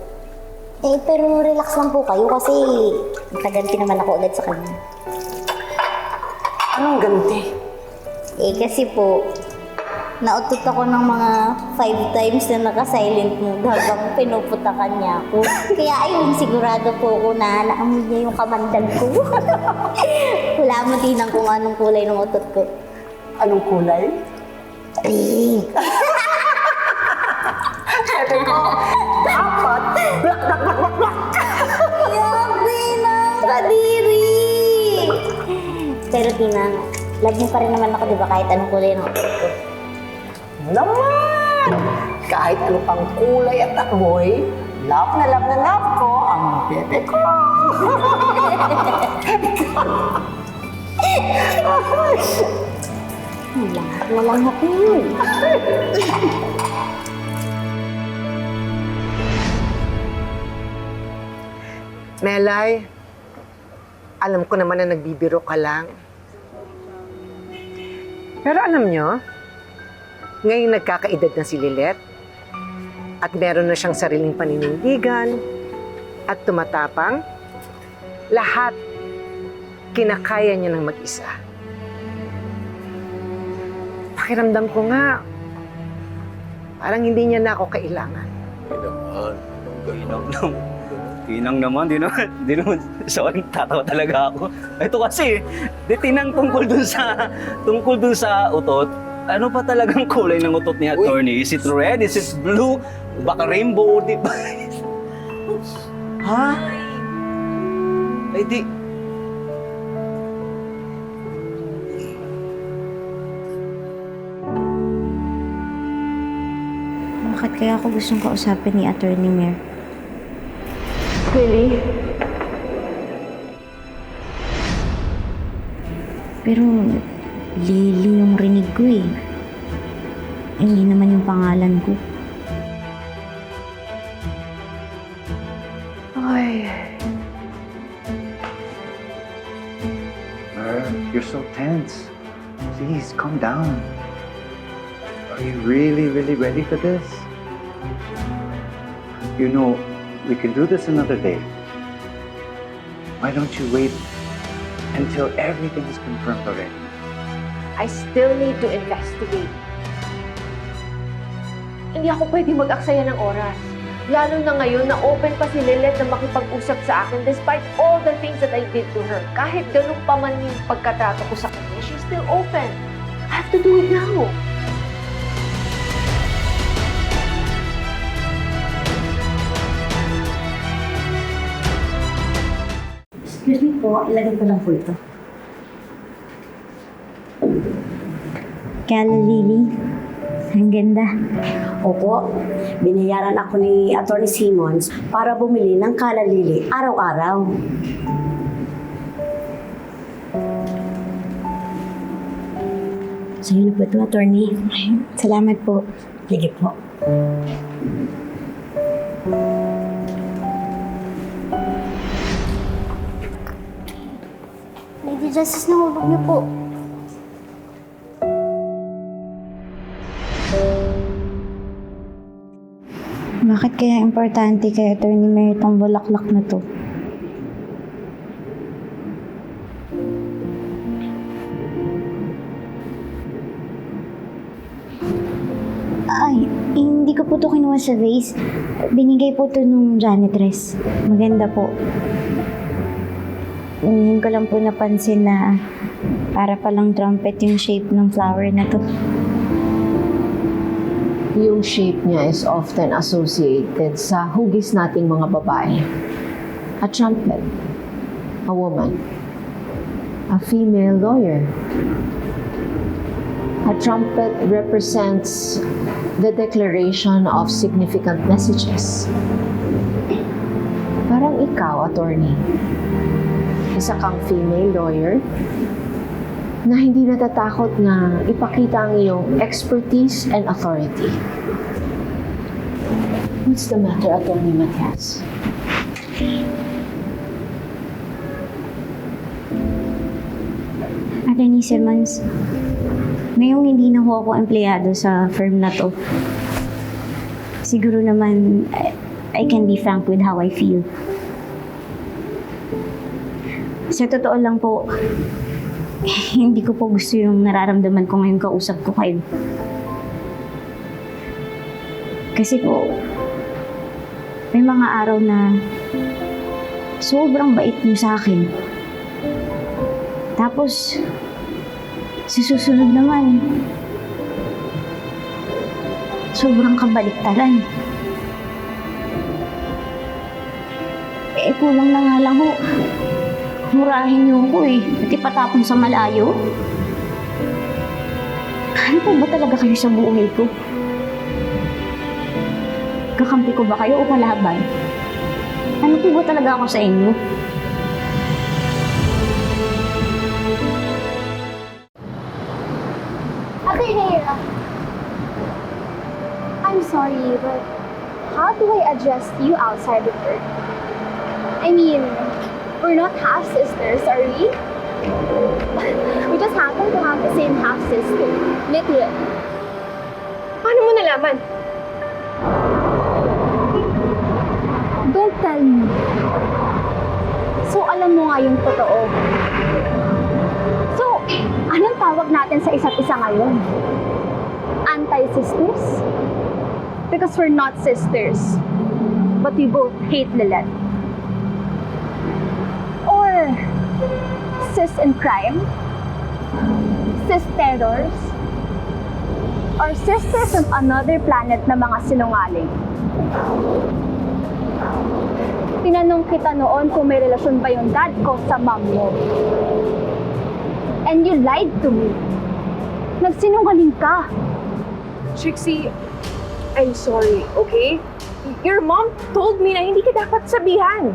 Eh, pero relax lang po kayo kasi nakaganti naman ako ulit sa kanya. Anong ganti? Eh, kasi po, nautot ako ng mga 5 times na naka-silent mode habang pinuputakan niya ako. Kaya ayun, sigurado po ako na naamoy niya yung kamandag ko. Wala mo Tinang kung anong kulay ng utot ko. Anong kulay? Pink. Sabi ko, dapat, blak, blak, blak, blak, blak. Yabi na, kadiri! Pero Tinang, love mo pa rin naman ako, di ba, kahit anong kulay ng utot ko. Naman! Kahit ano pang kulay at amoy, love na love ko ang bebe ko. Walang happy yun. Melay, alam ko naman na nagbibiro ka lang. Pero alam nyo, ngayon nagkakaedad na si Lilet at meron na siyang sariling paninindigan at tumatapang, lahat kinakaya niya ng mag-isa. Pakiramdam ko nga, parang hindi niya na ako kailangan. Tinang naman, di naman, sorry, tatawa talaga ako. Ito kasi, Tinang tungkol dun sa utot, ano pa talagang kulay ng utot ni attorney? Is it red? Is it blue? Baka rainbow? Di ba? Ha? Ay di... Bakit kaya ako gustong kausapin ni Attorney Mer? Really? Pero Lily yung rinig ko eh. Hindi naman yung pangalan ko. Ay. You're so tense. Please, calm down. Are you really, really ready for this? You know, we can do this another day. Why don't you wait until everything is confirmed already? I still need to investigate. Hindi ako pwede mag-aksaya ng oras. Lalo na ngayon na open pa si Lilet na makipag-usap sa akin despite all the things that I did to her. Kahit ganun pa man yung pagkatrato ko sa kanya, she's still open. I have to do it now. Excuse me po, ilagay ko lang po ito. Kaya Lily, ang ganda. Opo, binayaran ako ni Atty. Simmons para bumili ng Kala Lily araw-araw. Sa'yo na po ito, attorney. Salamat po. Sige po. Lady Justice, nahulog niyo po. Bakit kaya importante kay Attorney Mary itong bulaklak na to? Ay, hindi ko po to kinuha sa vase. Binigay po to nung janitress. Maganda po. Ngayon ko lang po napansin na para palang trumpet yung shape ng flower na to. Yung shape niya is often associated sa hugis nating mga babae. A trumpet, a woman, a female lawyer. A trumpet represents the declaration of significant messages. Parang ikaw, attorney. Isa kang female lawyer na hindi natatakot na ipakita ang iyong expertise and authority. What's the matter, Attorney Matias? Attorney Simmons, ngayong hindi na ho ako empleyado sa firm na to, siguro naman I can be frank with how I feel. Sa totoo lang po, hindi ko po gusto yung nararamdaman ko ngayong kausap ko kayo. Kasi po, may mga araw na sobrang bait niyo sa akin. Tapos, sa susunod naman, sobrang kabaliktaran. Kulang na nga lang ho. Murahin niyo ako at ipatapon sa malayo. Ano po ba talaga kayo sa buhay ko? Kakampi ko ba kayo o kalaban? Ano po ba talaga ako sa inyo? Ate Hera, I'm sorry, but how do I address you outside of work? I mean, we're not half-sisters, are we? We just happen to have the same half-sister. Literally. Paano mo nalaman? Don't tell me. So, alam mo nga yung totoo. So, anong tawag natin sa isa't isa ngayon? Anti-sisters? Because we're not sisters. But we both hate Lilith. Or sis in crime, sis terrors, or sisters of another planet na mga sinungaling. Tinanong kita noon kung may relasyon ba yung dad ko sa mom mo. And you lied to me. Nagsinungaling ka. Trixie, I'm sorry, okay? Your mom told me na hindi ka dapat sabihan.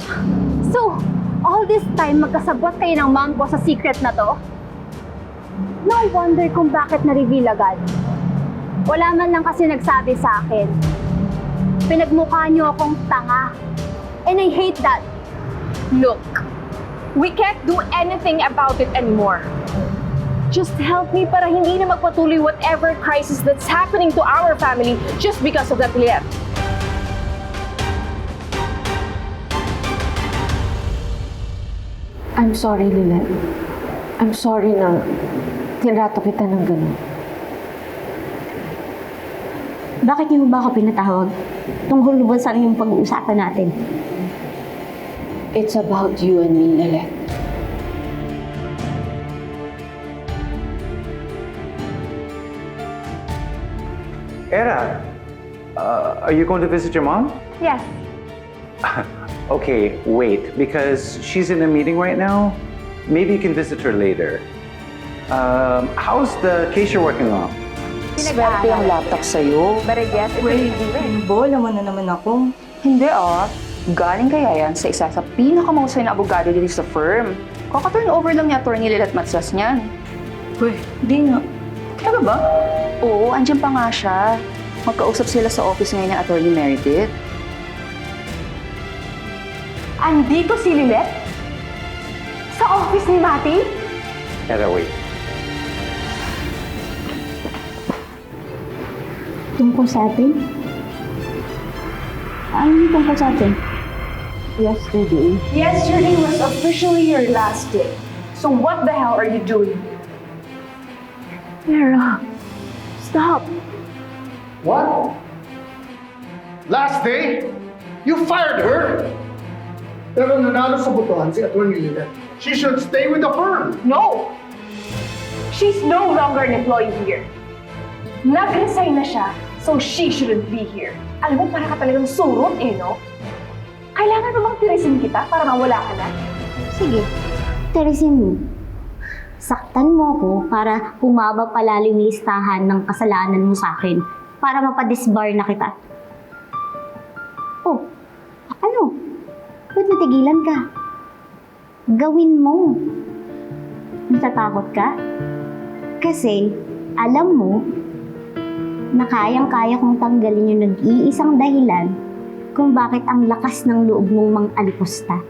So, all this time magkasabot kayo ng mom ko sa secret na to? No wonder kung bakit na-reveal agad. Wala man lang kasi nagsabi sa akin. Pinagmukha niyo akong tanga. And I hate that. Look, we can't do anything about it anymore. Just help me para hindi na magpatuloy whatever crisis that's happening to our family just because of that Lilith. I'm sorry, Lilith. I'm sorry na tinrato kita ng ganun. Bakit niyo ba ako pinatawag? Tungkol ba sa yung pag-uusapan natin? It's about you and me, Lilith. Era, are you going to visit your mom? Yes. Okay, wait, because she's in a meeting right now. Maybe you can visit her later. How's the case you're working on? Swerte ang laptop sa'yo. But I guess it's Wait, bola mo na naman ako. Hindi galing kaya yan sa isa sa pinakamahusay na abogado dito sa firm. Kaka-turn over lang ni Atty. Lilith Matias niyan. Di nga. Ano ba? Oo, andyan pa nga siya. Magkausap sila sa office ngayon ni Attorney Meredith. Andito si Lilette? Sa office ni Mati? Tara, wait. Tungkol sa atin? Ano yung tungkol sa atin? Yesterday was officially your last day. So what the hell are you doing? Vera, stop. What? Last day? You fired her? Pero nanalo sa botohan si Atty. Lilette. She should stay with the firm. No! She's no longer an employee here. Nag-resign na siya, so she shouldn't be here. Alam mo, para ka talagang surot no? Kailangan ba bang tirisin kita para mawala ka na? Sige, tirisin mo. Saktan mo ko para humaba palalo yung listahan ng kasalanan mo sa akin para mapadisbar na kita. Oh, ano? Ba't natigilan ka? Gawin mo. Natatakot ka? Kasi alam mo na kayang-kaya kong tanggalin yung nag-iisang dahilan kung bakit ang lakas ng loob mong mang-alipusta.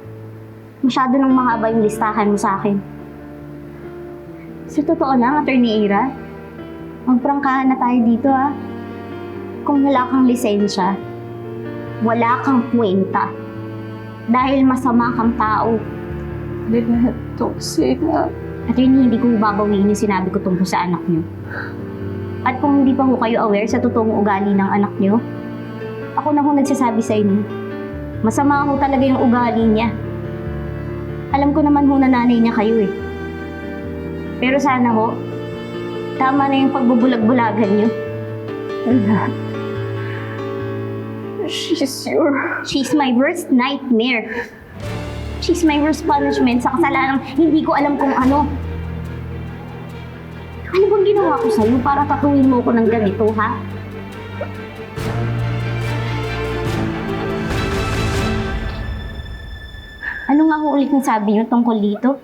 Masyado nang mahaba yung listahan mo sa akin. Sa totoo lang, Attorney Ira, magprangkahan na tayo dito ha. Kung wala kang lisensya, wala kang kwenta. Dahil masama kang tao. Lilette, don't say that. Attorney, hindi ko babawiin yung sinabi ko tungkol sa anak niyo. At kung hindi pa ho kayo aware sa totoong ugali ng anak niyo, ako na ho nagsasabi sa inyo. Masama ho talaga yung ugali niya. Alam ko naman ho na nanay niya kayo eh. Pero sana ho, tama na yung pagbubulag-bulagan niyo. She's my worst nightmare. She's my worst punishment sa kasalanang hindi ko alam kung ano. Ano bang ginawa ko sa'yo para tatuin mo ko ng ganito, ha? Ano nga ho ulit yung sabi niyo tungkol dito?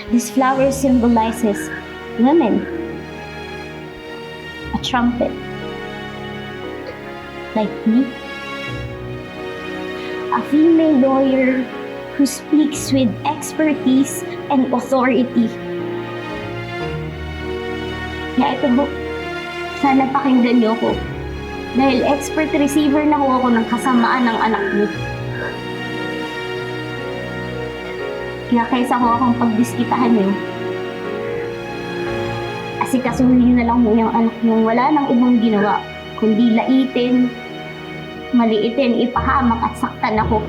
This flower symbolizes women. A trumpet. Like me. A female lawyer who speaks with expertise and authority. Kaya ito po, sana pakinggan niyo ko. Dahil expert receiver na ho ako ng kasamaan ng anak niyo. Kaya kaysa ho akong pagdiskitahan niyo, asikasuhin niyo na lang mo yung anak niyo. Wala nang ibang ginawa, kundi laitin, maliitin, ipahamak at saktan ako.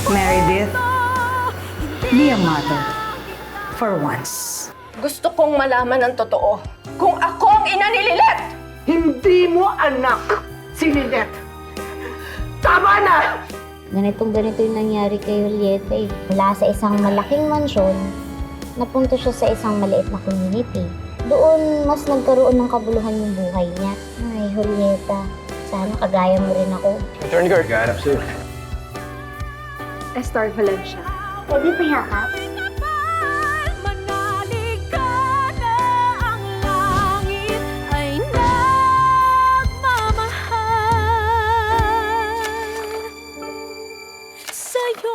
Meredith, be a mother. For once. Gusto kong malaman ang totoo. Kung ako ang ina ni Lilette! Hindi mo anak si Lilette. Tama na! Ganito yung nangyari kay Julieta eh. Mula sa isang malaking mansyon, napunta siya sa isang maliit na community. Doon, mas nagkaroon ng kabuluhan yung buhay niya. Ay, Julieta, sana kagaya mo rin ako. Attorney Kirk, ganap sir. Estar Valencia. Pwede payakap? Sa'yo